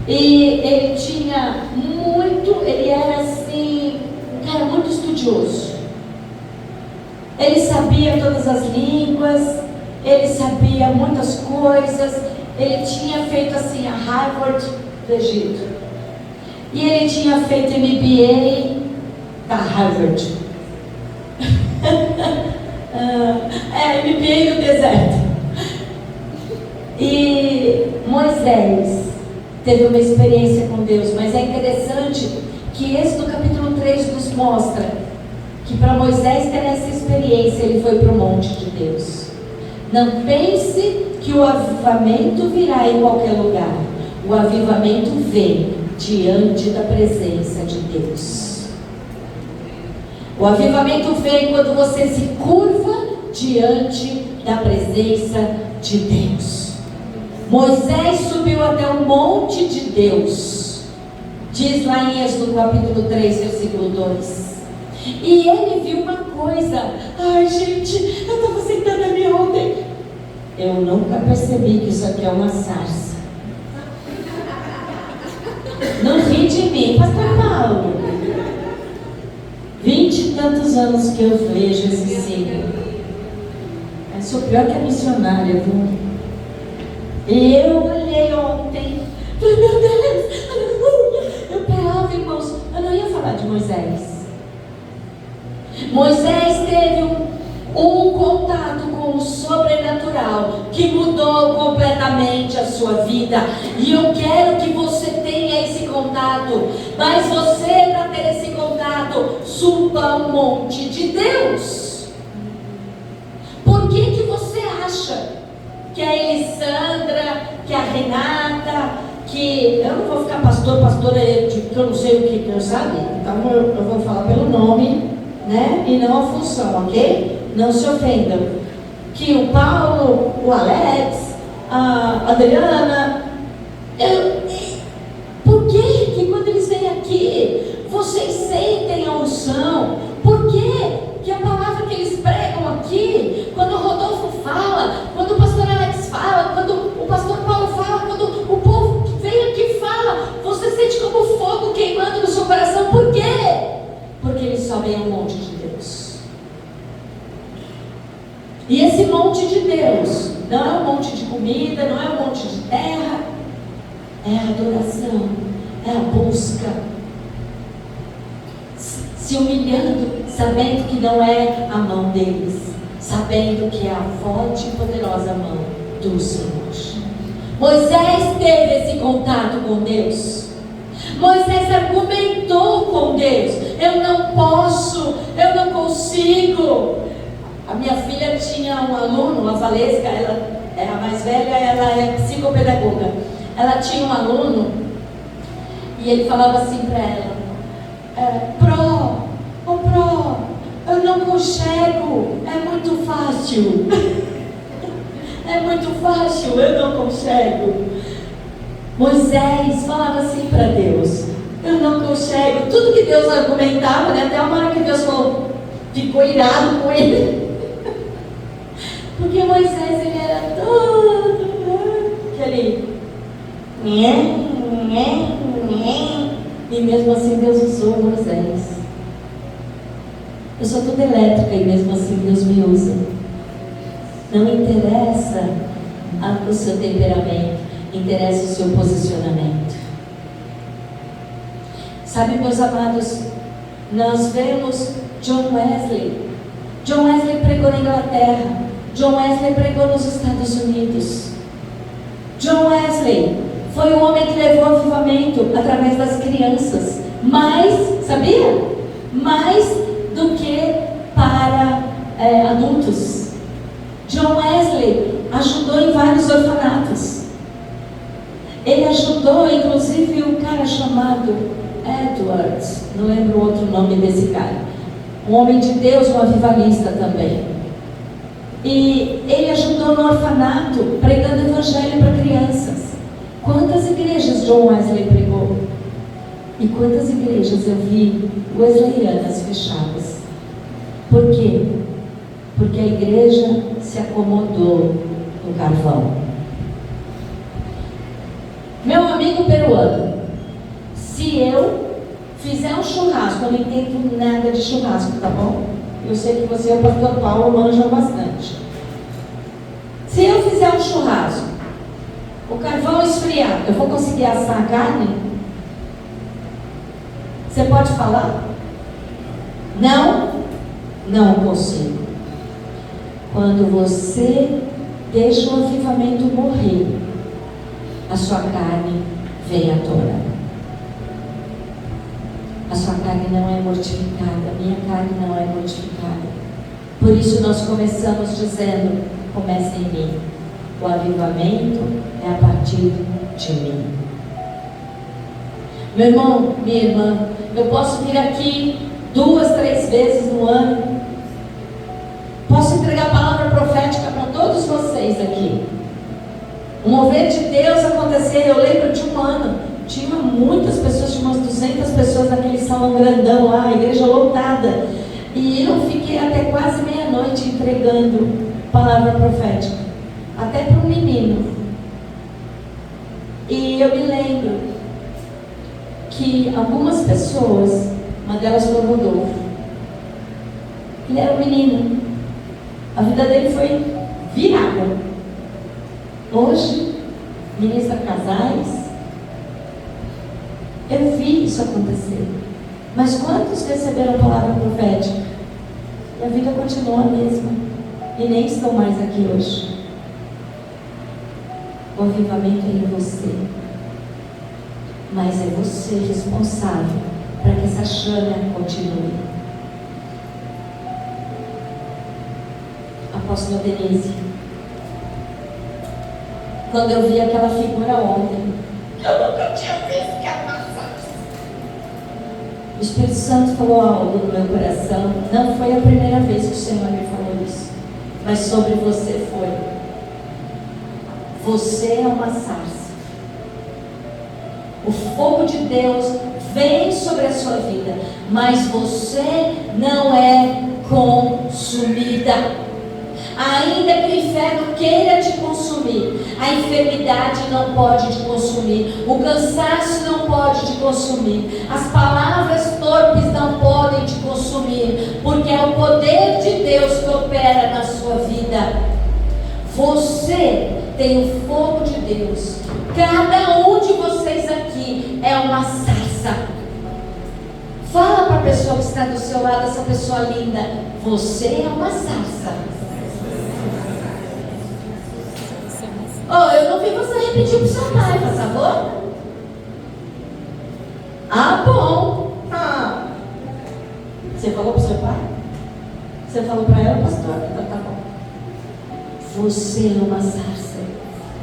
E ele era assim, um cara muito estudioso. Ele sabia todas as línguas, ele sabia muitas coisas. Ele tinha feito assim a Harvard do Egito. E ele tinha feito MBA da Harvard. MBA no deserto. E Moisés teve uma experiência com Deus, mas é interessante que esse do capítulo 3 nos mostra que para Moisés ter essa experiência, ele foi para o monte de Deus. Não pense que o avivamento virá em qualquer lugar. O avivamento vem diante da presença de Deus. O avivamento vem quando você se curva diante da presença de Deus. Moisés subiu até o monte de Deus. Diz lá em Êxodo capítulo 3, versículo 2. E ele viu uma coisa. Ai, gente, eu estava sentada ali ontem. Eu nunca percebi que isso aqui é uma sarça. Não ri de mim, pastor Paulo. 20 e tantos anos que eu vejo esse símbolo. Eu sou pior que a missionária, viu? E eu olhei ontem. Falei, meu Deus, aleluia. Eu parava, irmãos. Eu não ia falar de Moisés. Moisés teve um contato com o sobrenatural que mudou completamente a sua vida. E eu quero que você tenha esse contato. Mas você, para ter esse contato, suba um monte de Deus. Por que você acha que a Elisandra, que a Renata, que eu não vou ficar pastora que eu não sei o que eu sabe? Então eu vou falar pelo nome, né? E não a função, ok? Não se ofendam. Que o Paulo, o Alex, a Adriana, por que quando eles vêm aqui, vocês sentem a unção? Por que a palavra que eles pregam aqui, quando o Rodolfo fala, quando o pastor Alex fala, quando o pastor Paulo fala, quando o povo que vem aqui fala, você sente como fogo queimando no seu coração? Por quê? Porque eles sobem a um monte de Deus. E esse monte de Deus não é um monte de comida, não é um monte de terra, é a adoração, é a busca, se humilhando, sabendo que não é a mão deles, sabendo que é a forte e poderosa mão do Senhor. Moisés teve esse contato com Deus. Moisés argumentou com Deus. Eu não posso, eu não consigo. A minha filha tinha um aluno, a Valesca, ela é a mais velha, ela é psicopedagoga. Ela tinha um aluno e ele falava assim para ela: Pro, eu não consigo, é muito fácil. É muito fácil, eu não consigo. Moisés falava assim para Deus: eu não consigo. Tudo que Deus argumentava, né? Até uma hora que Deus falou, ficou irado com ele. Porque Moisés, ele era todo aquele e mesmo assim Deus usou Moisés. Eu sou toda elétrica e mesmo assim Deus me usa. Não interessa o seu temperamento, interessa o seu posicionamento. Sabe, meus amados, nós vemos John Wesley. John Wesley pregou na Inglaterra. John Wesley pregou nos Estados Unidos. John Wesley foi o homem que levou o avivamento através das crianças. Mais, sabia? Mais do que para adultos. John Wesley ajudou em vários orfanatos. Ele ajudou, inclusive, um cara chamado Edwards, não lembro o outro nome desse cara, um homem de Deus, um avivalista também. E ele ajudou no orfanato, pregando o evangelho para crianças. Quantas igrejas John Wesley pregou? E quantas igrejas eu vi wesleyanas fechadas? Por quê? Porque a igreja se acomodou no carvão. Meu amigo peruano, se eu fizer um churrasco, eu não entendo nada de churrasco, tá bom? Eu sei que você e o pastor Paulo manjam bastante. Se eu fizer um churrasco, o carvão esfriar, eu vou conseguir assar a carne? Você pode falar? Não? Não consigo. Quando você deixa o avivamento morrer, a sua carne vem à tona. A sua carne não é mortificada, a minha carne não é mortificada. Por isso nós começamos dizendo: comece em mim. O avivamento é a partir de mim. Meu irmão, minha irmã, eu posso vir aqui 2, 3 vezes no ano. Posso entregar a palavra profética para todos vocês aqui. O mover de Deus acontecer, eu lembro de um ano, tinha muitas pessoas, tinha umas 200 pessoas naquele salão grandão lá, a igreja lotada. E eu fiquei até quase meia-noite entregando palavra profética, até para um menino. E eu me lembro que algumas pessoas, uma delas foi o Rodolfo. Ele era um menino, a vida dele foi virada. Hoje, ministra casais. Eu vi isso acontecer. Mas quantos receberam a palavra profética? E a vida continua a mesma. E nem estão mais aqui hoje. O avivamento é em você. Mas é você responsável para que essa chama continue. Apóstola Denise, quando eu vi aquela figura ontem, eu nunca tinha visto que ela passasse. O Espírito Santo falou algo no meu coração. Não foi a primeira vez que o Senhor me falou isso, mas sobre você foi. Você é uma sarça. O fogo de Deus vem sobre a sua vida, mas você não é consumida. Ainda que o inferno queira te consumir, a enfermidade não pode te consumir, o cansaço não pode te consumir, as palavras torpes não podem te consumir, porque é o poder de Deus que opera na sua vida. Você tem o fogo de Deus. Cada um de vocês aqui é uma sarça. Fala para a pessoa que está do seu lado, essa pessoa linda: você é uma sarça. Oh, eu não vi você repetir para o seu pai, por favor. Ah, bom. Você falou para o seu pai? Você falou para ela, pastor? Então tá bom. Você é uma sarça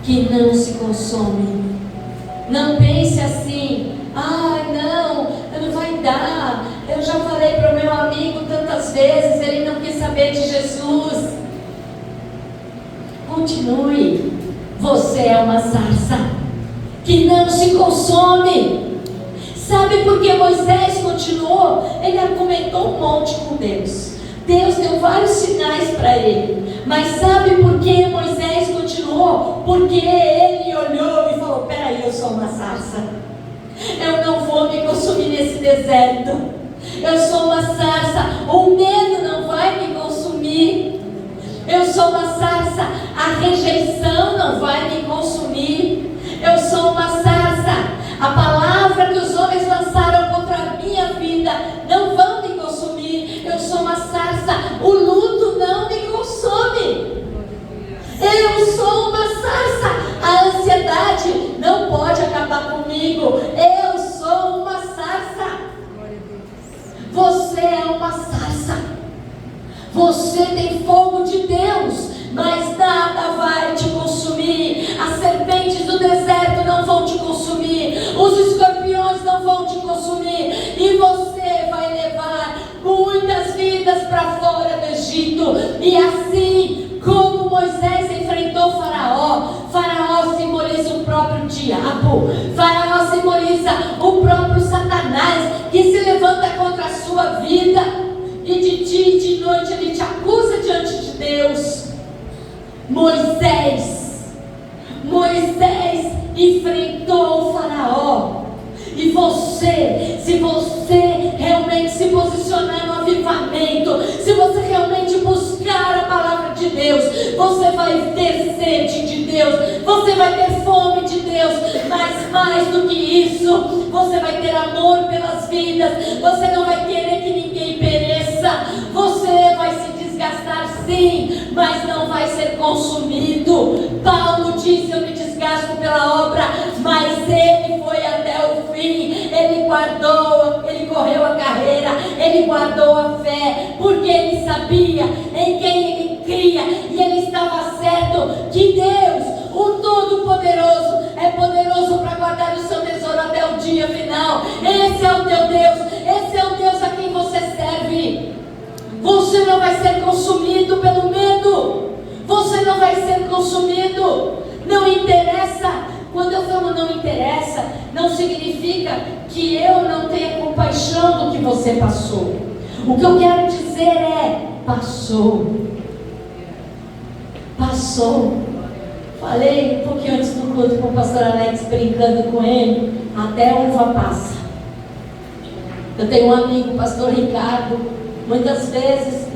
que não se consome. Não pense assim: ai, não vai dar. Eu já falei para o meu amigo tantas vezes, ele não quis saber de Jesus. Continue. Você é uma sarça que não se consome. Sabe por que Moisés continuou? Ele argumentou um monte com Deus. Deus deu vários sinais para ele. Mas sabe por que Moisés continuou? Porque ele olhou e falou: peraí, eu sou uma sarça. Eu não vou me consumir nesse deserto. Eu sou uma sarça. O medo não vai me consumir. Eu sou uma sarça, a rejeição não vai me consumir. Eu sou uma sarça, a palavra que os homens lançaram contra a minha vida não vão me consumir. Eu sou uma sarça, o luto não me consome. Eu sou uma sarça, a ansiedade não pode acabar comigo. Eu sou uma sarça. Você é uma sarça. Você tem fogo de Deus, mas nada vai te consumir. As serpentes do deserto não vão te consumir, os escorpiões não vão te consumir, e você vai levar muitas vidas para fora do Egito. E assim como Moisés enfrentou Faraó, Faraó simboliza o próprio diabo, Faraó simboliza o próprio Satanás, que se levanta contra a sua vida, e de dia e de noite ele te acusa diante de Deus. Moisés enfrentou o Faraó. E você, se você realmente se posicionar no avivamento, se você realmente buscar a palavra de Deus, você vai ter sede de Deus, você vai ter fome de Deus, mas mais do que isso, você vai ter amor pelas vidas, você não vai querer que ninguém pereça, você vai se desgastar sim, mas não vai ser consumido. Paulo disse: eu me desgasto pela obra, mas ele foi até o fim, ele guardou, ele correu a carreira, ele guardou a fé, porque ele sabia em quem ele cria, e ele estava certo que Deus, o Todo-Poderoso, é poderoso para guardar o seu tesouro até o dia final. Esse é o teu Deus, esse é o Deus a quem você serve. Você não vai ser consumido pelo medo, você não vai ser consumido. Não interessa. Quando eu falo não interessa, não significa que eu não tenha compaixão do que você passou. O que eu quero dizer é: passou. Falei um pouquinho antes do culto com o pastor Alex, brincando com ele, até a uva passa. Eu tenho um amigo, o pastor Ricardo. Muitas vezes,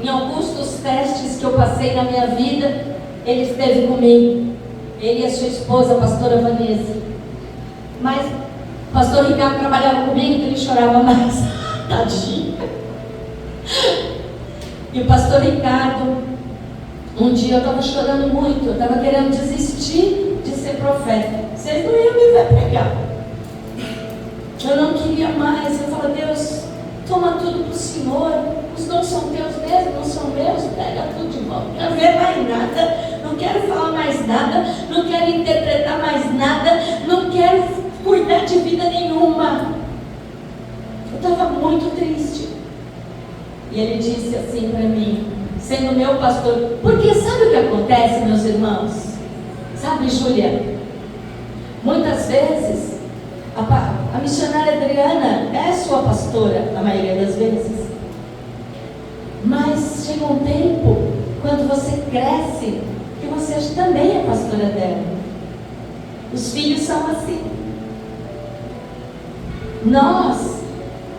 em alguns dos testes que eu passei na minha vida, ele esteve comigo. Ele e a sua esposa, a pastora Vanessa. Mas o pastor Ricardo trabalhava comigo, então ele chorava mais. Tadinho. E o pastor Ricardo, um dia eu estava chorando muito, eu estava querendo desistir de ser profeta. Vocês não iam me ver pregar. Eu não queria mais. Eu falava: Deus, toma tudo para o Senhor. Os dons são teus mesmo, não são meus. Pega tudo de volta. Não quero ver mais nada, não quero falar mais nada, não quero interpretar mais nada, não quero cuidar de vida nenhuma. Eu estava muito triste. E ele disse assim para mim, sendo meu pastor, porque sabe o que acontece, meus irmãos? Sabe, Júlia? Muitas vezes a missionária Adriana é sua pastora, na maioria das vezes. Mas chega um tempo, quando você cresce, que você também é pastora dela. Os filhos são assim. Nós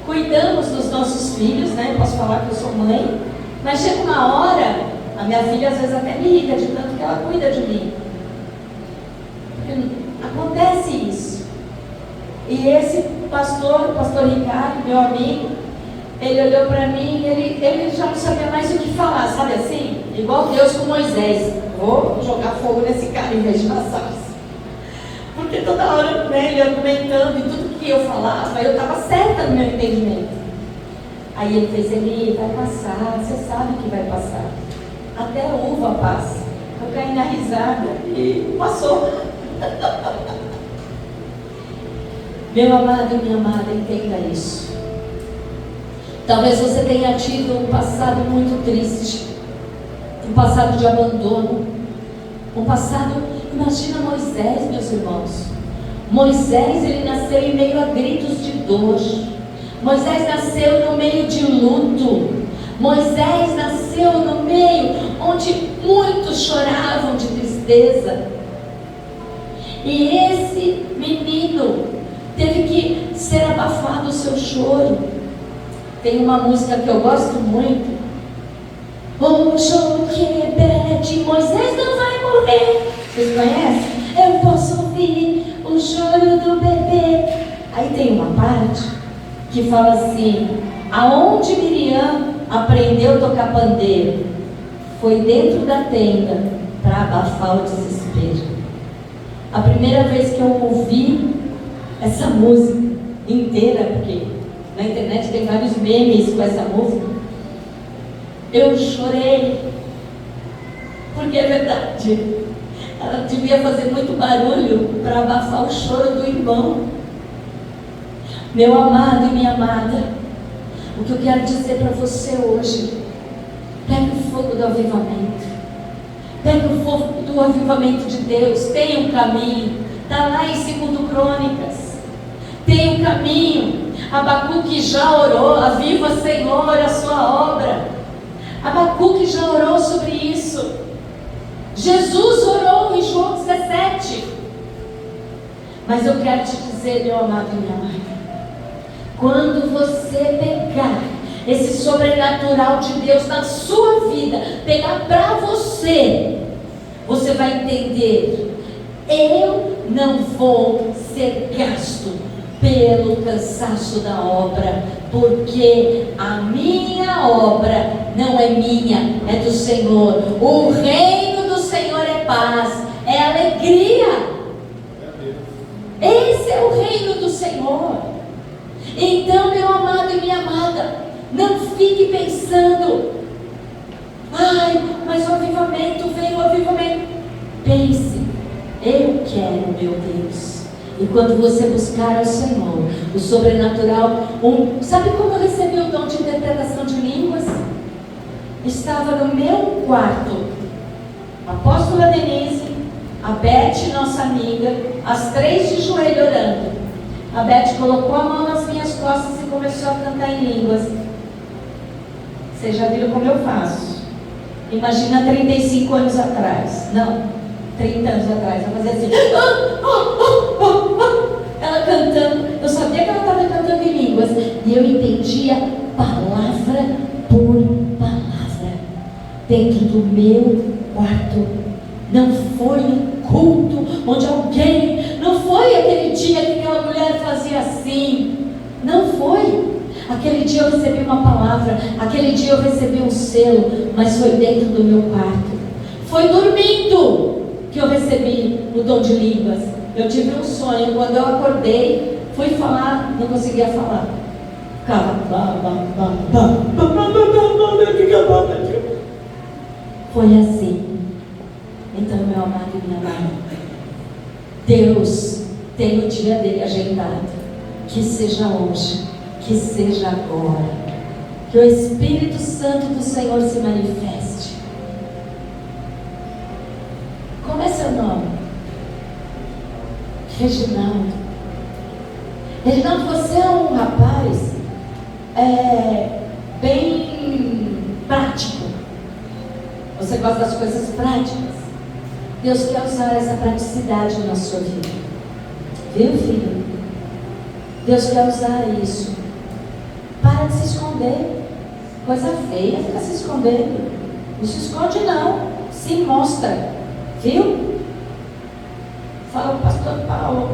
cuidamos dos nossos filhos, né? Eu posso falar que eu sou mãe, mas chega uma hora, a minha filha às vezes até me irrita de tanto que ela cuida de mim. Acontece isso. E esse pastor, o pastor Ricardo, meu amigo, ele olhou para mim e ele já não sabia mais o que falar, sabe assim? Igual Deus com Moisés: vou jogar fogo nesse cara em vez de passar. Porque toda hora, né, ele argumentando, e tudo que eu falava, eu estava certa no meu entendimento. Aí ele fez: Eli, vai passar, você sabe que vai passar. Até a uva passa. Eu caí na risada e passou. Meu amado e minha amada, entenda isso. Talvez você tenha tido um passado muito triste, um passado de abandono, um passado. Imagina Moisés, meus irmãos. Moisés, ele nasceu em meio a gritos de dor. Moisés nasceu no meio de luto. Moisés nasceu no meio onde muitos choravam de tristeza. E esse menino teve que ser abafado o seu choro. Tem uma música que eu gosto muito. O choro que repete: Moisés não vai morrer. Vocês conhecem? Eu posso ouvir o choro do bebê. Aí tem uma parte que fala assim: aonde Miriam aprendeu a tocar pandeiro? Foi dentro da tenda para abafar o desespero. A primeira vez que eu ouvi essa música inteira, porque na internet tem vários memes com essa música, Eu chorei, porque é verdade, ela devia fazer muito barulho para abafar o choro do irmão. Meu amado e minha amada, o que eu quero dizer para você hoje: pegue o fogo do avivamento, pegue o fogo do avivamento de Deus. Tem um caminho, está lá em 2 Crônicas, tem um caminho. Abacuque já orou: aviva, Senhor, a sua obra. Abacuque já orou sobre isso. Jesus orou em João 17. Mas eu quero te dizer, meu amado e minha amada, quando você pegar esse sobrenatural de Deus na sua vida, pegar para você, você vai entender: eu não vou ser gasto pelo cansaço da obra, porque a minha obra não é minha, é do Senhor. O reino do Senhor é paz, é alegria. Esse é o reino do Senhor. Então, meu amado e minha amada, não fique pensando: ai, mas o avivamento vem, o avivamento. Pense: eu quero, meu Deus. E quando você buscar ao Senhor o sobrenatural, sabe como eu recebi o dom de interpretação de línguas? Estava no meu quarto, a apóstola Denise, a Beth, nossa amiga, as 3 de joelho orando. A Beth colocou a mão nas minhas costas e começou a cantar em línguas. Vocês já viram como eu faço? Imagina 35 anos atrás. Não, 30 anos atrás. Eu fazia assim. Ela cantando. Eu sabia que ela estava cantando em línguas. E eu entendia palavra por palavra. Dentro do meu quarto. Não foi um culto onde alguém... Não foi aquele dia que aquela mulher fazia assim. Não foi. Aquele dia eu recebi uma palavra. Aquele dia eu recebi um selo. Mas foi dentro do meu quarto. Foi dormindo que eu recebi o dom de línguas. Eu tive um sonho. Quando eu acordei, fui falar, não conseguia falar. Ficava... Foi assim. Então, meu amado e minha amada, Deus tem o dia dele agendado. Que seja hoje, que seja agora. Que o Espírito Santo do Senhor se manifeste. Como é seu nome? Reginaldo. Reginaldo, você é um rapaz bem prático. Você gosta das coisas práticas. Deus quer usar essa praticidade na sua vida. Viu, filho? Deus quer usar isso. Para de se esconder. Coisa feia, fica se escondendo. Não se esconde não. Se mostra. Viu? Fala com o pastor Paulo.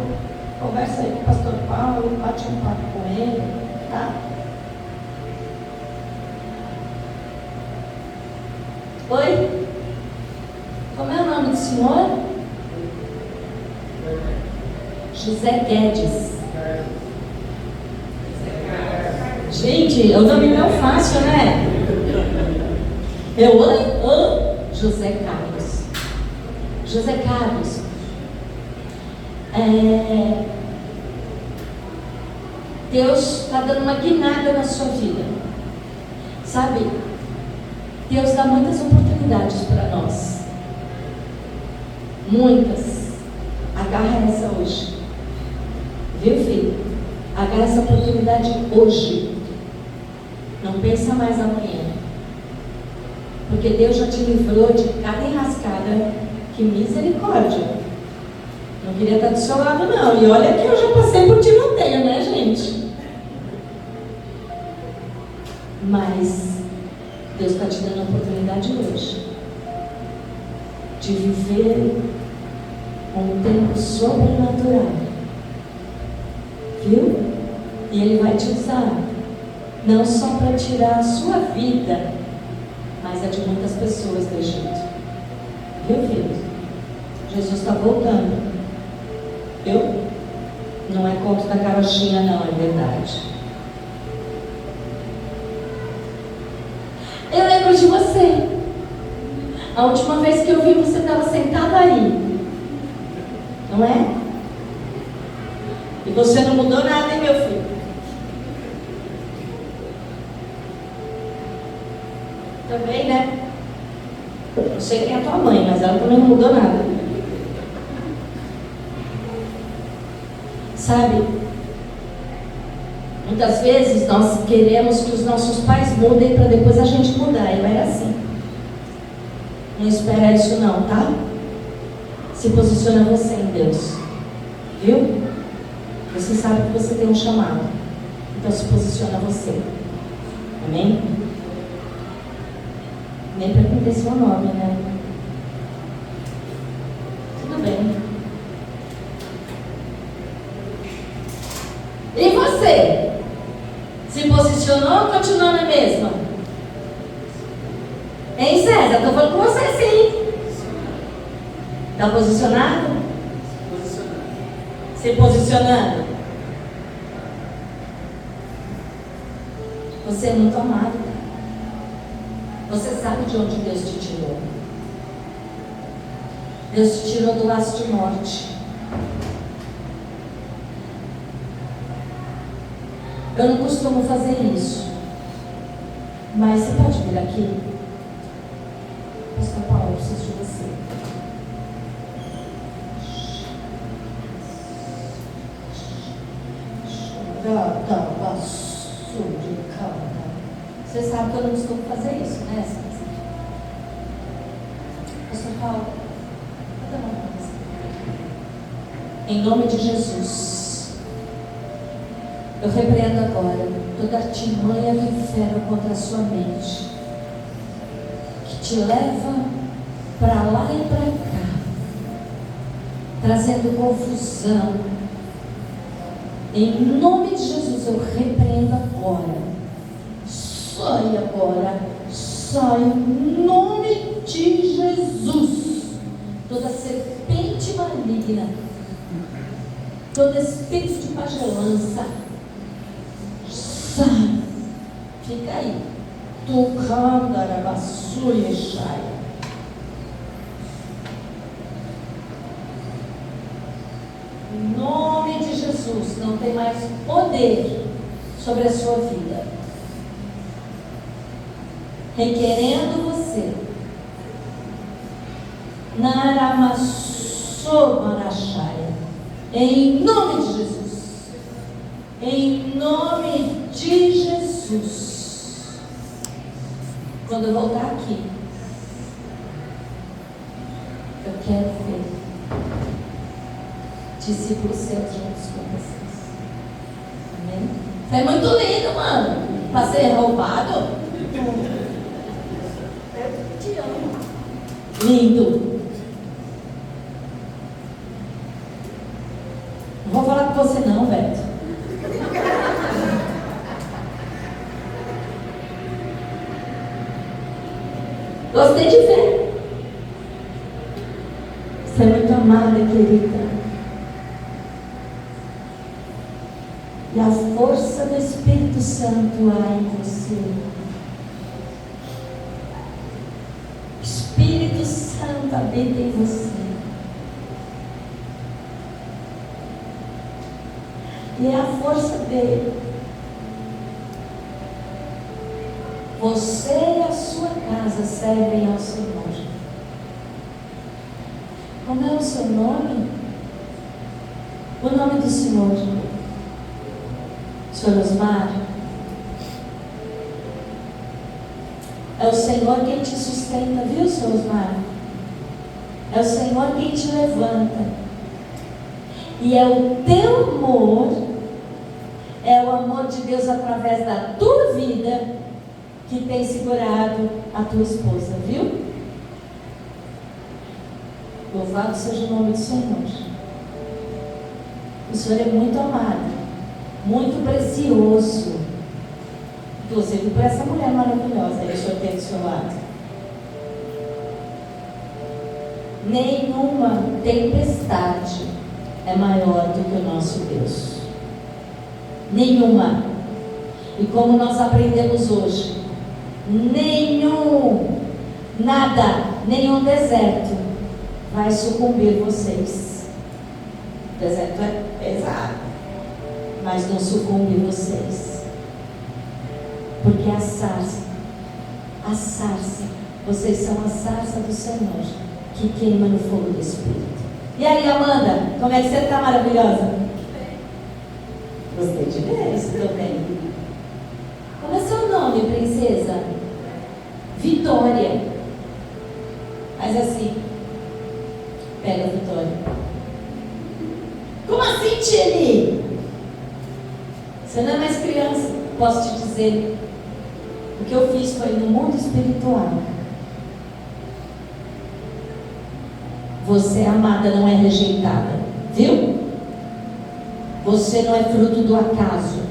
Conversa aí com o pastor Paulo. Bate um papo com ele. Tá? Oi? Como é o nome do senhor? José Guedes. Gente, é o nome meu fácil, né? Eu amo José Carlos. José Carlos. Deus está dando uma guinada na sua vida. Sabe? Deus dá muitas oportunidades para nós. Muitas. Agarra essa hoje. Viu, filho? Agarra essa oportunidade hoje. Não pensa mais amanhã. Porque Deus já te livrou de cada enrascada. Que misericórdia. Não queria estar do seu lado, não. E olha que eu já passei por tiroteio, né, gente? Mas Deus está te dando a oportunidade hoje de viver um tempo sobrenatural. Viu? E Ele vai te usar não só para tirar a sua vida, mas a de muitas pessoas do Egito. Viu, filho? Jesus está voltando. Viu? Não é conto da carochinha, não, é verdade. Eu lembro de você. A última vez que eu vi, você estava sentado aí. Não é? E você não mudou nada, hein, meu filho? Também, né? Eu sei quem é a tua mãe, mas ela também não mudou nada. Sabe? Muitas vezes nós queremos que os nossos pais mudem para depois a gente mudar. E não é assim. Não espera isso não, tá? Se posiciona você em Deus. Viu? Você sabe que você tem um chamado. Então se posiciona você. Amém? Nem perguntei seu nome, né? Tudo bem. E você? Se posicionou ou continuou na mesma? Hein, César? Estou falando com você, sim. Está posicionado? Se posicionando. Você é muito amado. Você sabe de onde Deus te tirou. Deus te tirou do laço de morte. Eu não costumo fazer isso. Mas você pode vir aqui? Pastor Paulo, eu preciso de você. Você sabe que eu não costumo fazer isso, né? Pastor Paulo, cadê a mão pra você? Em nome de Jesus, eu repreendo agora toda artimanha do inferno contra a sua mente, que te leva para lá e para cá, trazendo confusão. Em nome de Jesus, eu repreendo agora. Sai agora. Sai em nome de Jesus. Toda serpente maligna, todo espírito de pagelança, sai. Fica aí. Tocando a basura e chai. Em nome de Jesus, não tem mais poder sobre a sua vida. Requerendo você. Naramassomarachaia. Em nome de Jesus. Em nome de Jesus. Quando eu voltar aqui, eu quero ver discípulos seus juntos com vocês. Amém? Você é muito lindo, mano. Para ser roubado. Eu te amo. Lindo. Não vou falar com você não, Beto. Gostei de ver. Você é muito amada, querida. E a força do Espírito Santo há em você. O Espírito Santo habita em você. E é a força dele. Você e a sua casa servem ao Senhor. Como é o seu nome? O nome do Senhor. Senhor Osmar, é o Senhor quem te sustenta, viu, Senhor Osmar? É o Senhor quem te levanta. E é o teu amor, é o amor de Deus através da tua vida que tem segurado a tua esposa, viu? Louvado seja o nome do Senhor. O Senhor é muito amado, muito precioso, inclusive por essa mulher maravilhosa que o Senhor tem do seu lado. Nenhuma tempestade é maior do que o nosso Deus. Nenhuma. E como nós aprendemos hoje, nenhum deserto vai sucumbir vocês. O deserto é pesado, mas não sucumbe vocês. Porque a sarça, vocês são a sarça do Senhor, que queima no fogo do Espírito. E aí, Amanda, como é que você está, maravilhosa? Gostei de ver isso também. Como é seu nome, princesa? Vitória. Mas assim, pega a Vitória. Como assim, Tini? Você não é mais criança. Posso te dizer, o que eu fiz foi no mundo espiritual. Você é amada, não é rejeitada. Viu? Você não é fruto do acaso.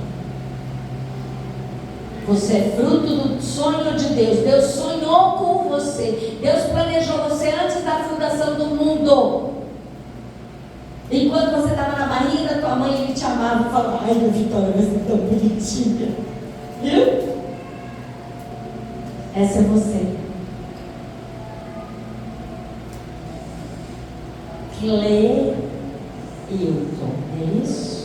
Você é fruto do sonho de Deus. Deus sonhou com você. Deus planejou você antes da fundação do mundo. Enquanto você estava na barriga da tua mãe, Ele te amava e falava: ai, meu Vitória, você é tão bonitinha. Viu? Essa é você. Cleilton, é isso?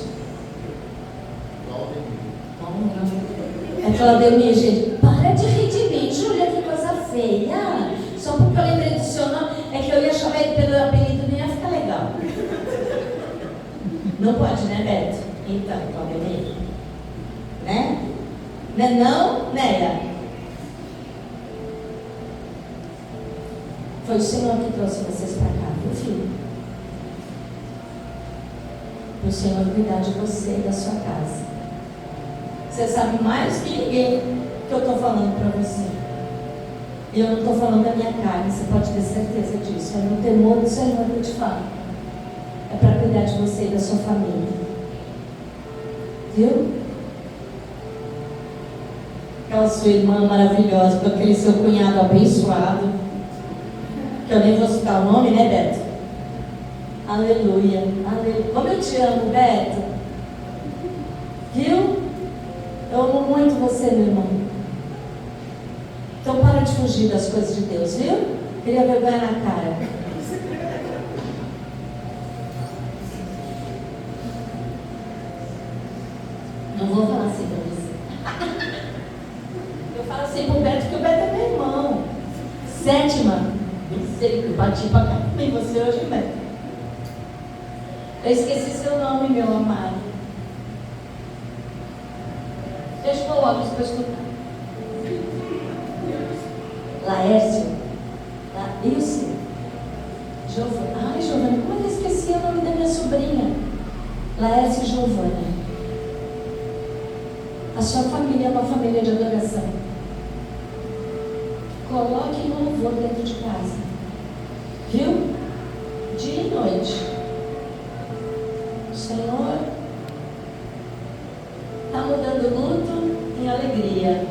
É Claudemir, gente. Para de rir de mim, Júlia, que coisa feia. Só porque eu lembrei do seu nome, é que eu ia chamar ele pelo apelido, não ia ficar legal. Não pode, né, Beto? Então, Claudemir. Né? Não, Néia? Foi o Senhor que trouxe vocês para cá, meu filho. Para o Senhor cuidar de você e da sua casa. Você sabe mais que ninguém que eu estou falando para você. E eu não estou falando da minha carne, você pode ter certeza disso. É no temor do Senhor que eu te falo. É para cuidar de você e da sua família. Viu? Aquela sua irmã maravilhosa, com aquele seu cunhado abençoado. Que eu nem vou citar o nome, né, Beto? Aleluia, aleluia. Como eu te amo, Beto. Viu? Eu amo muito você, meu irmão. Então para de fugir das coisas de Deus, viu? Cria vergonha na cara. Não vou falar assim pra você. Eu falo assim pro Beto, porque o Beto é meu irmão. Sétima. Eu bati pra cá. E você hoje, Beto? Eu esqueci seu nome, meu amado. Deixa eu óculos para escutar. Laércio. Laírcio. Giovana. Ai, Giovana, como eu esqueci o nome da minha sobrinha? Laércio e Giovana. A sua família é uma família de adoração. Coloque louvor dentro de casa. Viu? Dia e noite. O Senhor está mudando luto em alegria.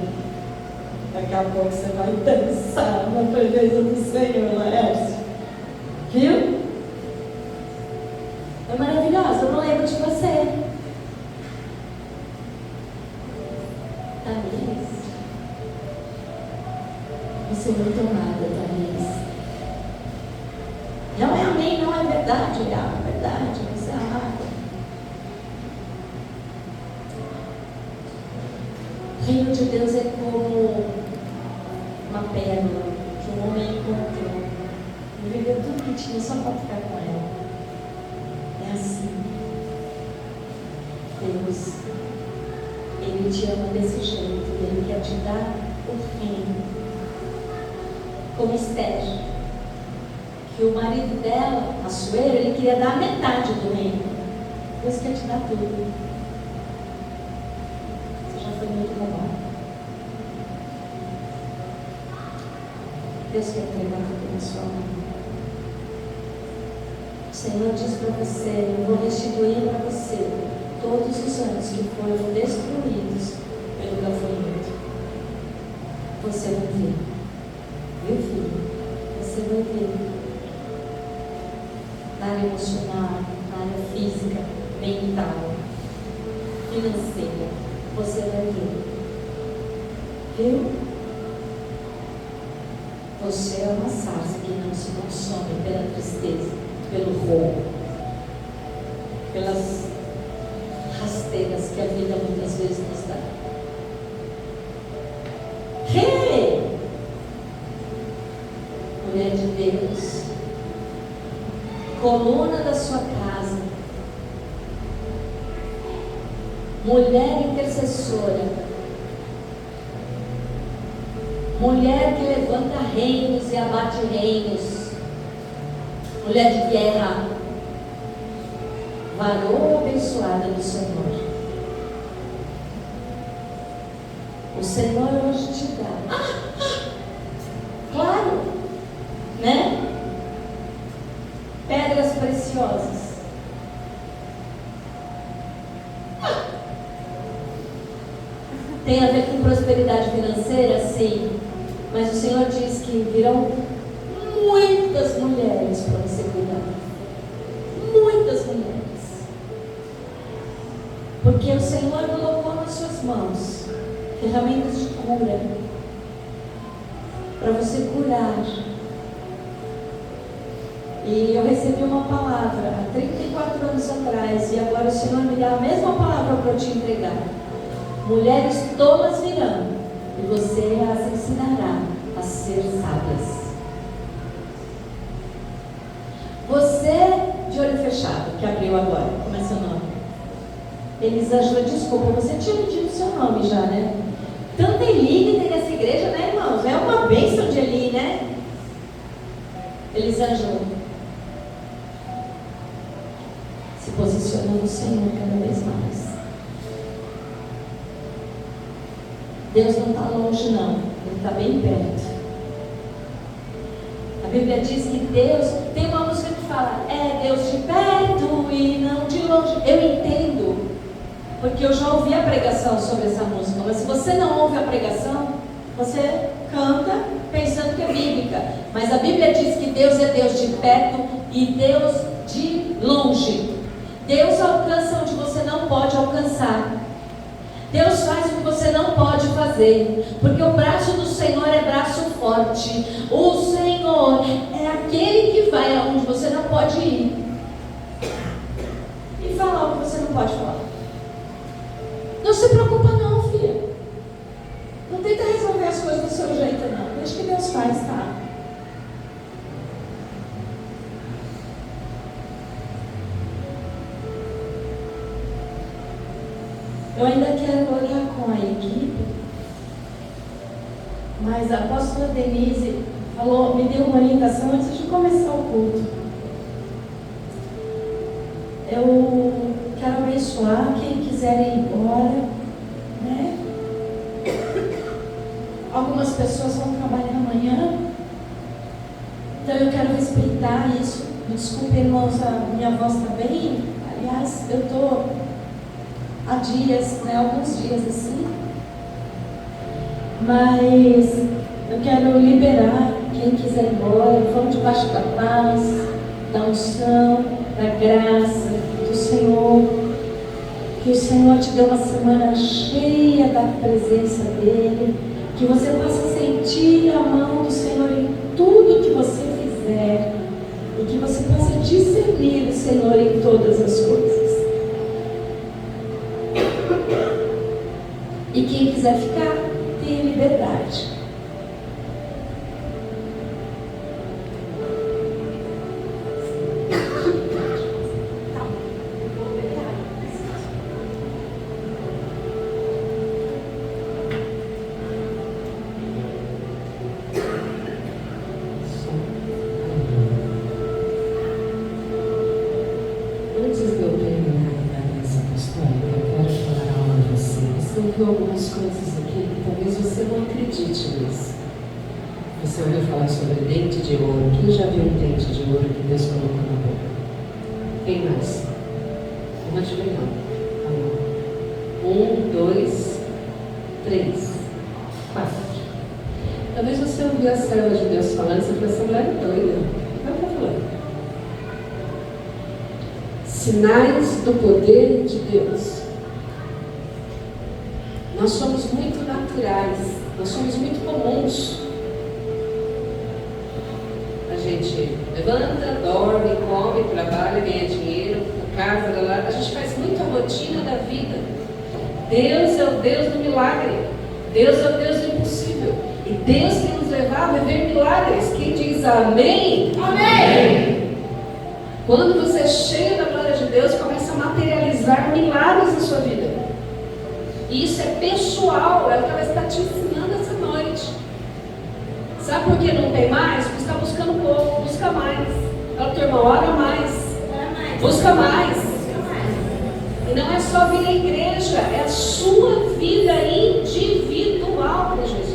Daqui a pouco você vai dançar na presença do Senhor, Laércio. Viu? É maravilhosa, eu não lembro de você. Thaís. Você é muito amada, Thaís. Não é amém, não é verdade. É verdade, você é amada. O reino de Deus é como uma pérola que um homem encontrou. Ele vendeu tudo que tinha só para ficar com ela. É assim. Deus, Ele te ama desse jeito. Ele quer te dar o reino. Como Esther, que o marido dela, Assuero, ele queria dar metade do reino. Deus quer te dar tudo. Você já foi muito roubado. Deus quer entregar tudo na sua mão. O Senhor diz para você: eu vou restituir para você todos os anos que foram destruídos pelo gafanhoto. Você vai ver. Viu, filho? Você vai ver. Na área emocional, na área física, mental, financeira. Você vai ver. Viu? Você é uma sarça que não se consome pela tristeza, pelo roubo, pelas rasteiras que a vida muitas vezes nos dá. Hey! Mulher de Deus, coluna da sua casa, mulher intercessora, mulher que levanta reinos e abate reinos, mulher de guerra, varoa abençoada do Senhor. O Senhor hoje te dá. Claro, né? Pedras preciosas. Tem a ver com prosperidade financeira? Sim. Mas o Senhor diz que virão muitas mulheres para você cuidar. Muitas mulheres. Porque o Senhor colocou nas suas mãos ferramentas de cura. Para você curar. E eu recebi uma palavra há 34 anos atrás. E agora o Senhor me dá a mesma palavra para eu te entregar. Mulheres tolas virão, e você as ensinará a ser sábias. Você de olho fechado, que abriu agora, como é seu nome? Elisângela, desculpa, você tinha pedido o seu nome já, né? Tanta Eli que tem nessa igreja, né, irmãos? É uma bênção de Eli, né? Elisângela, se posiciona no Senhor cada vez mais. Deus não está longe, não. Ele está bem perto. A Bíblia diz que Deus... Tem uma música que fala, é Deus de perto e não de longe. Eu entendo, porque eu já ouvi a pregação sobre essa música. Mas se você não ouve a pregação, você canta pensando que é bíblica. Mas a Bíblia diz que Deus é Deus de perto e Deus de longe. Deus alcança onde você não pode alcançar. Deus faz o que você não pode fazer, porque o braço do Senhor é braço forte. O Senhor é aquele que vai aonde você não pode ir e falar o que você não pode falar. Não se preocupa não, filha. Não tenta resolver as coisas do seu jeito não. Deixa que Deus faz, tá? Eu ainda quero orar com a equipe, mas a apóstola Denise falou, me deu uma orientação antes de começar o culto. Eu quero abençoar quem quiser ir embora, né? Algumas pessoas vão trabalhar amanhã, então eu quero respeitar isso. Me desculpe, irmãos, a minha voz está bem. Aliás, eu estou há dias, né, alguns dias assim, mas eu quero liberar quem quiser ir embora. Vamos debaixo da paz, da unção, da graça do Senhor. Que o Senhor te dê uma semana cheia da presença dEle, que você possa sentir a mão do Senhor em tudo que você fizer e que você possa discernir o Senhor em todas as coisas. E quem quiser ficar, tenha liberdade. Algumas coisas aqui que talvez você não acredite nisso. Você ouviu falar sobre dente de ouro. Quem já viu um dente de ouro que Deus colocou na boca? Quem mais? Uma de leão. 1, 2, 3, 4. Talvez você ouviu a serva de Deus falando, você falou, essa mulher é doida. Não está falando. Sinais do poder de Deus. Nós somos muito naturais, nós somos muito comuns. gente levanta, dorme, come, trabalha, ganha dinheiro, casa, a gente faz muito a rotina da vida. Deus é o Deus do milagre. Deus é o Deus do impossível. E Deus quer nos levar a viver milagres. Quem diz amém? Amém! Quando você é cheio da glória de Deus, começa a materializar milagres na sua vida. E isso é pessoal, é o que ela está te ensinando essa noite. Sabe por que não tem mais? Porque está buscando pouco, busca mais. Fala, tua irmã, ora mais. Busca mais. E não é só vir à igreja, é a sua vida individual com Jesus.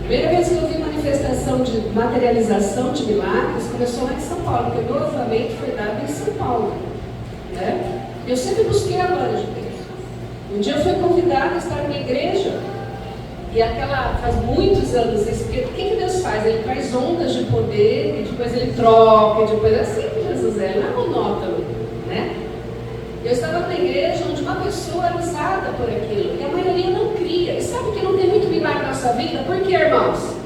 Primeira vez que eu vi manifestação de materialização de milagres, começou lá em São Paulo, porque meu avivamento foi dado em São Paulo. Né? Eu sempre busquei a glória de Deus. Um dia eu fui convidada a estar na igreja, e aquela, faz muitos anos isso, porque o que Deus faz? Ele traz ondas de poder, e depois ele troca, e depois assim que Jesus é, não é monótono, né? Eu estava na igreja onde uma pessoa era usada por aquilo, e a maioria não cria. E sabe que não tem muito milagre na nossa vida? Por quê, irmãos?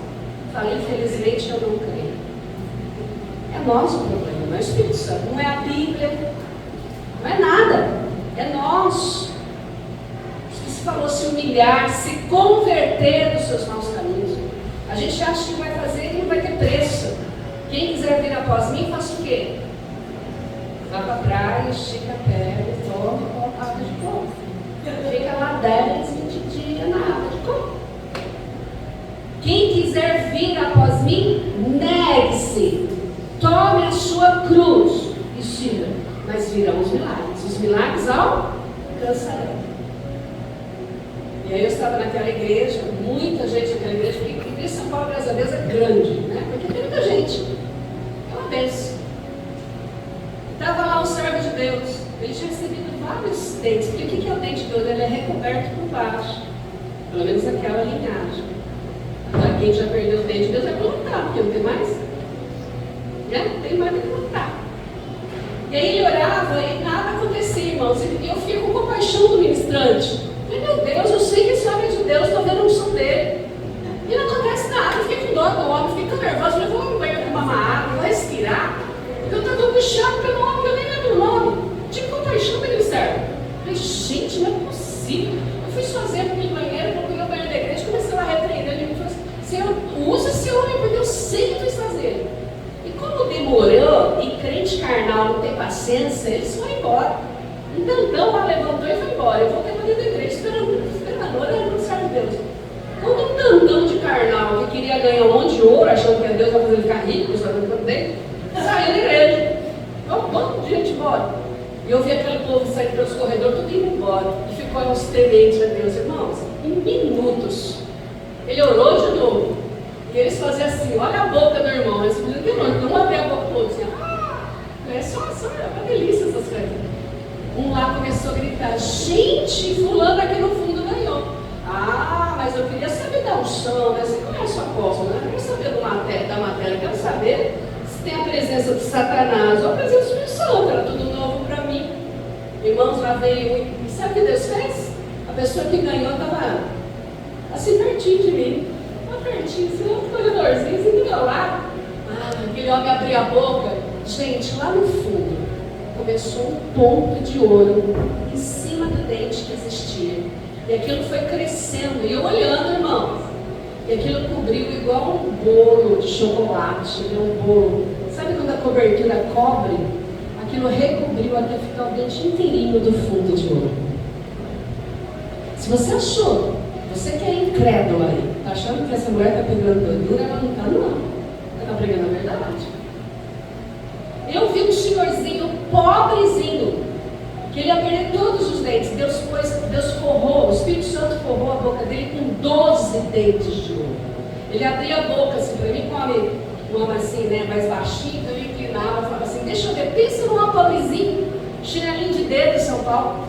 Falei, infelizmente eu não creio. É nosso problema, não é o Espírito Santo, não é a Bíblia, não é nada, é nós. Se falou se humilhar, se converter dos seus maus caminhos. A gente acha que vai fazer e não vai ter preço. Quem quiser vir após mim, faça o quê? Vá para trás, estica a perna, tome uma água de coco. Fica lá 10, 20 dias na água de coco. Quem quiser vir após mim, negue-se. Tome a sua cruz e siga. Mas virão os milagres. Os milagres alcançarão. E aí eu estava naquela igreja, muita gente naquela igreja, porque a igreja de São Paulo, graças a Deus, é grande, né? Porque tem muita gente. É uma bênção. Estava lá um servo de Deus, ele tinha recebido vários dentes, porque o que é o dente de ouro? Ele é recoberto por baixo, pelo menos aquela linhagem. Agora quem já perdeu o dente de Deus vai plantar, porque não tem mais, né? Não tem mais o que plantar. E aí ele orava e nada acontecia, irmãos, e eu fiquei com compaixão do ministrante. Falei, meu Deus, eu sei que esse homem é de Deus, estou vendo a unção dele. E não acontece nada, eu fiquei com dó do homem, fiquei tão nervosa, falei, vou no banheiro tomar uma água, vou respirar. Eu estava angustiado pelo homem, eu nem lembro o nome. Tive compaixão daquele servo. Falei, gente, não é possível. Eu fui sozinha para aquele banheiro, procurei o banheiro da igreja, comecei lá a repreender. Ele me falou assim, Senhor, usa esse homem, porque eu sei que tu estás nele. E como demorou, e crente carnal não tem paciência, eles foram embora. Então lá levantou e foi embora. Eu voltei para dentro da igreja, esperando, orando no servo de Deus. Quando um tantão de carnal que queria ganhar um monte de ouro, achando que Deus vai fazer ele ficar rico, sabe quanto dele? Saiu da igreja. Vamos, gente, embora. E eu vi aquele povo saindo pelos corredores, tudo indo embora. E ficou uns tementes a Deus, irmãos. Em minutos. Ele orou de novo. E eles faziam assim, olha a boca do irmão. Eles faziam de novo. Não abria a boca do outro. Assim, é só uma delícia essas coisas. Um lá começou a gritar, gente, fulano aqui no fundo ganhou. Ah, mas eu queria saber da unção, né? Você conhece o apóstolo, né? Eu quero saber da matéria, eu quero saber se tem a presença de Satanás ou a presença do Espírito Santo. Era tudo novo para mim. Irmãos, lá veio um. E sabe o que Deus fez? A pessoa que ganhou estava assim pertinho de mim. Uma pertinho, assim, um corredorzinho, assim do meu lado. Ah, aquele homem abriu a boca. Gente, lá no fundo começou um ponto de ouro em cima do dente que existia. E aquilo foi crescendo. E eu olhando, irmãos. E aquilo cobriu igual um bolo de chocolate, né? Um bolo. Sabe quando a cobertura cobre? Aquilo recobriu até ficar o dente inteirinho do fundo de ouro. Se você achou, você que é incrédulo aí, está achando que essa mulher está pegando doidura, ela não está, não. Ela está pregando a verdade. Eu vi um senhorzinho pobrezinho, que ele ia perder todos os dentes. Deus forrou, o Espírito Santo forrou a boca dele com 12 dentes de ouro. Ele abria a boca assim para mim, com um homem assim, né, mais baixinho, então ele inclinava e falava assim, deixa eu ver, pensa num pobrezinho, chinelinho de dedo em São Paulo.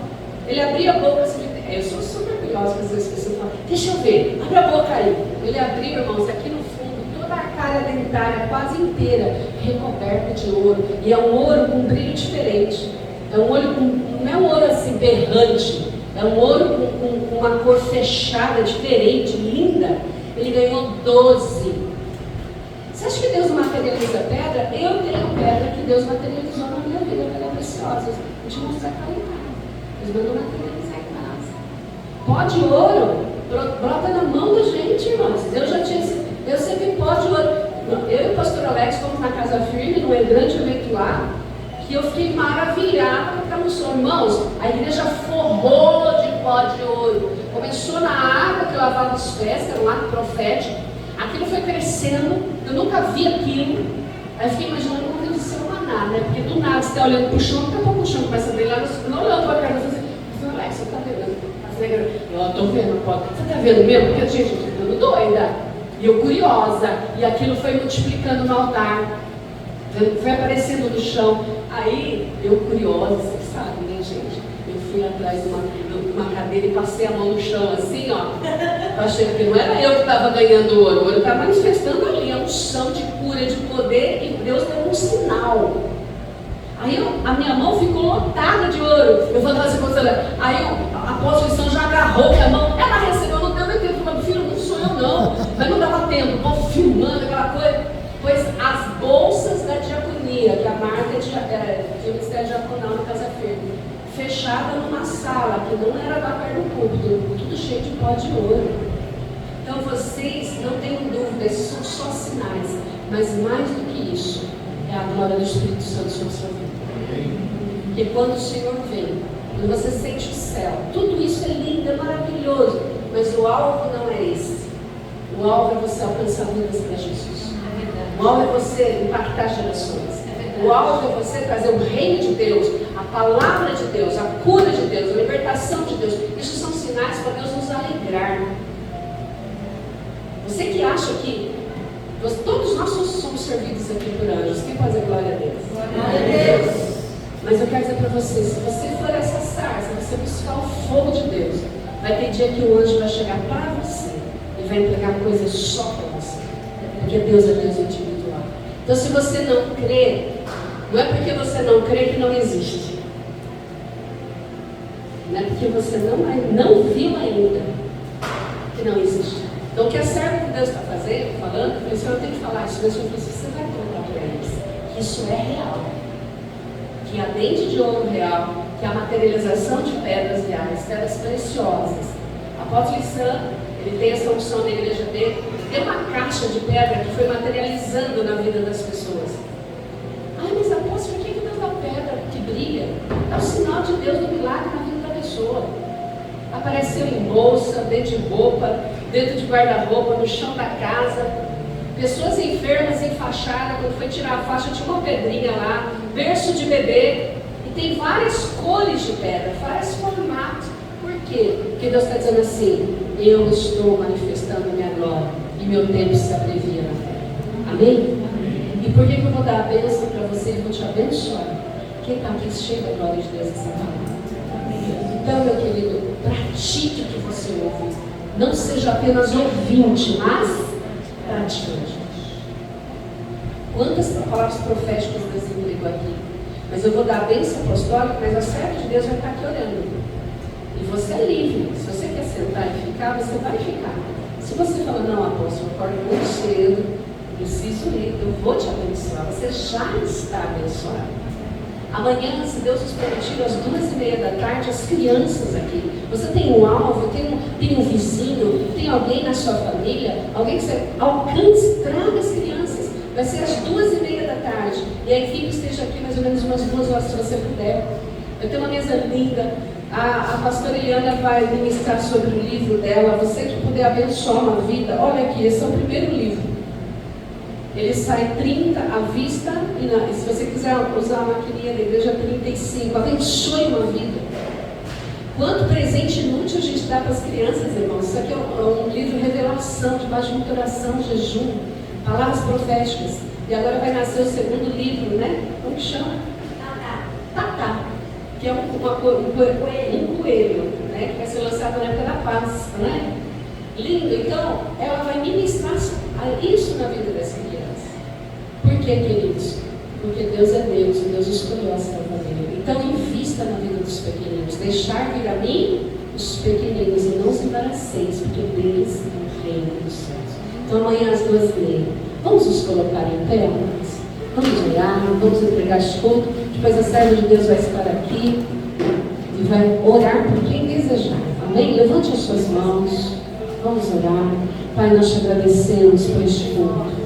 Ele abria a boca assim, eu sou super curiosa com essas pessoas, falam, deixa eu ver, abre a boca aí. Ele abriu, irmãos, aqui no fundo, toda a cara dentária quase inteira, recoberta de ouro, e é um ouro com um brilho diferente. É um ouro não é um ouro assim berrante, é um ouro com uma cor fechada, diferente, linda. Ele ganhou 12. Você acha que Deus não materializa pedra? Eu tenho pedra que Deus materializou na minha vida, pedra preciosa. Vou te mostrar para em casa. Deus mandou materializar em casa. Pó de ouro brota na mão da gente, irmãos. Eu sempre pó de ouro. Eu e o pastor Alex fomos na Casa Firme, num grande evento lá, que eu fiquei maravilhada com aquela unção. Irmãos, a igreja forrou de pó de ouro. Começou na água que lavava os pés, que era um ato profético. Aquilo foi crescendo, eu nunca vi aquilo. Aí eu fiquei imaginando como deve ser o maná, né? Porque do nada você está olhando para o chão, daqui a pouco o chão começa a brilhar, não olhando para a cara, você fala, Alex, você está vendo? Eu estou vendo, pó. Você está vendo mesmo? Porque, gente, eu estou ficando doida. E eu curiosa, e aquilo foi multiplicando no altar, foi aparecendo no chão. Aí, eu curiosa, vocês sabem, né, gente? Eu fui atrás de uma cadeira e passei a mão no chão assim, ó. Eu achei que não era eu que estava ganhando ouro, o ouro estava manifestando ali, a unção de cura, de poder, e Deus deu um sinal. Aí a minha mão ficou lotada de ouro. Eu falei assim, aí a apóstolo já agarrou minha mão, ela recebeu, não deu nem tempo, eu falei, filho, não sou eu não. Mas não dava tempo, o povo filmando aquela coisa. Pois as bolsas da diaconia, que a marca tinha o ministério diaconal na Casa Firme, fechada numa sala que não era lá perto do púlpito, tudo cheio de pó de ouro. Então vocês não tenham dúvida, esses são só sinais, mas mais do que isso, é a glória do Espírito Santo sobre a sua vida. Porque quando o Senhor vem, quando você sente o céu, tudo isso é lindo, é maravilhoso, mas o alvo não é esse. O alvo é você alcançar vidas para Jesus. O alvo é você impactar gerações. O alvo é você trazer o reino de Deus, a palavra de Deus, a cura de Deus, a libertação de Deus. Isso são sinais para Deus nos alegrar. Você que acha que todos nós somos servidos aqui por anjos, quem pode dizer glória a Deus? Glória a Deus. Mas eu quero dizer para você, se você for acessar, se você buscar o fogo de Deus, vai ter dia que o anjo vai chegar para você e vai entregar coisas só para você. Porque Deus é Deus individual. Então se você não crê, não é porque você não crê que não existe. Não é porque você não viu ainda que não existe. Então o que a serva de Deus está falando, eu falei, Senhor, eu tenho que falar isso, mas eu falei, você vai contar para eles que isso é real. Que a dente de ouro real, que a materialização de pedras reais, pedras preciosas. A apóstolo Sam, ele tem essa unção na igreja dele, tem uma caixa de pedra que foi materializando na vida das pessoas. Ai, mas apóstolo, por que Deus dá pedra que brilha? É o sinal de Deus do milagre na vida da pessoa. Apareceu em bolsa, dentro de roupa, dentro de guarda-roupa, no chão da casa. Pessoas enfermas, enfaixadas, quando foi tirar a faixa, tinha uma pedrinha lá, berço de bebê. E tem várias cores de pedra, vários formatos. Por quê? Porque Deus está dizendo assim, eu estou manifestando minha glória e meu tempo se abrevia na terra. Amém? E por que eu vou dar a bênção para você e vou te abençoar? Quem está aqui cheio da glória de Deus essa palavra? Então, meu querido, pratique o que você ouve. Não seja apenas ouvinte, mas praticante. Quantas palavras proféticas Deus entregou aqui? Mas eu vou dar a bênção apostólica, mas a serva de Deus vai estar aqui orando. E você é livre. Se você quer sentar e ficar, você vai ficar. Se você fala, não, apóstolo, eu acordo muito cedo, preciso ir, eu vou te abençoar. Você já está abençoado. Amanhã, se Deus nos permitir, às 2h30 da tarde, as crianças aqui. Você tem um alvo, tem um vizinho, tem alguém na sua família, alguém que você alcance, traga as crianças. Vai ser às 2h30 da tarde. E a equipe esteja aqui mais ou menos umas 2 horas, se você puder. Eu tenho uma mesa linda. A pastora Eliana vai ministrar sobre o livro dela. Você que puder abençoar uma vida. Olha aqui, esse é o primeiro livro. Ele sai 30 à vista. E se você quiser usar a maquininha da igreja, 35. Abençoe uma vida. Quanto presente inútil a gente dá para as crianças, irmãos. Isso aqui é um livro de revelação, debaixo de muita oração, jejum, palavras proféticas. E agora vai nascer o segundo livro, né? Como que chama? Tatá. Que é um coelho, né? Que vai ser lançado na época da Páscoa, né? Lindo. Então, ela vai ministrar isso na vida dessa criança. Por que, queridos? Porque Deus é Deus e Deus escolheu a salva dele. Então, invista na vida dos pequeninos. Deixar vir a mim os pequeninos e não os embaraceis, porque deles é o reino dos céus. Então, amanhã às 2h30. Vamos nos colocar em pé, amados? Vamos orar, vamos entregar as contas. Depois a serva de Deus vai estar aqui e vai orar por quem desejar. Amém? Levante as suas mãos. Vamos orar. Pai, nós te agradecemos por este culto.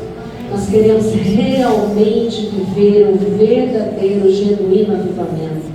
Nós queremos realmente viver um verdadeiro, genuíno avivamento.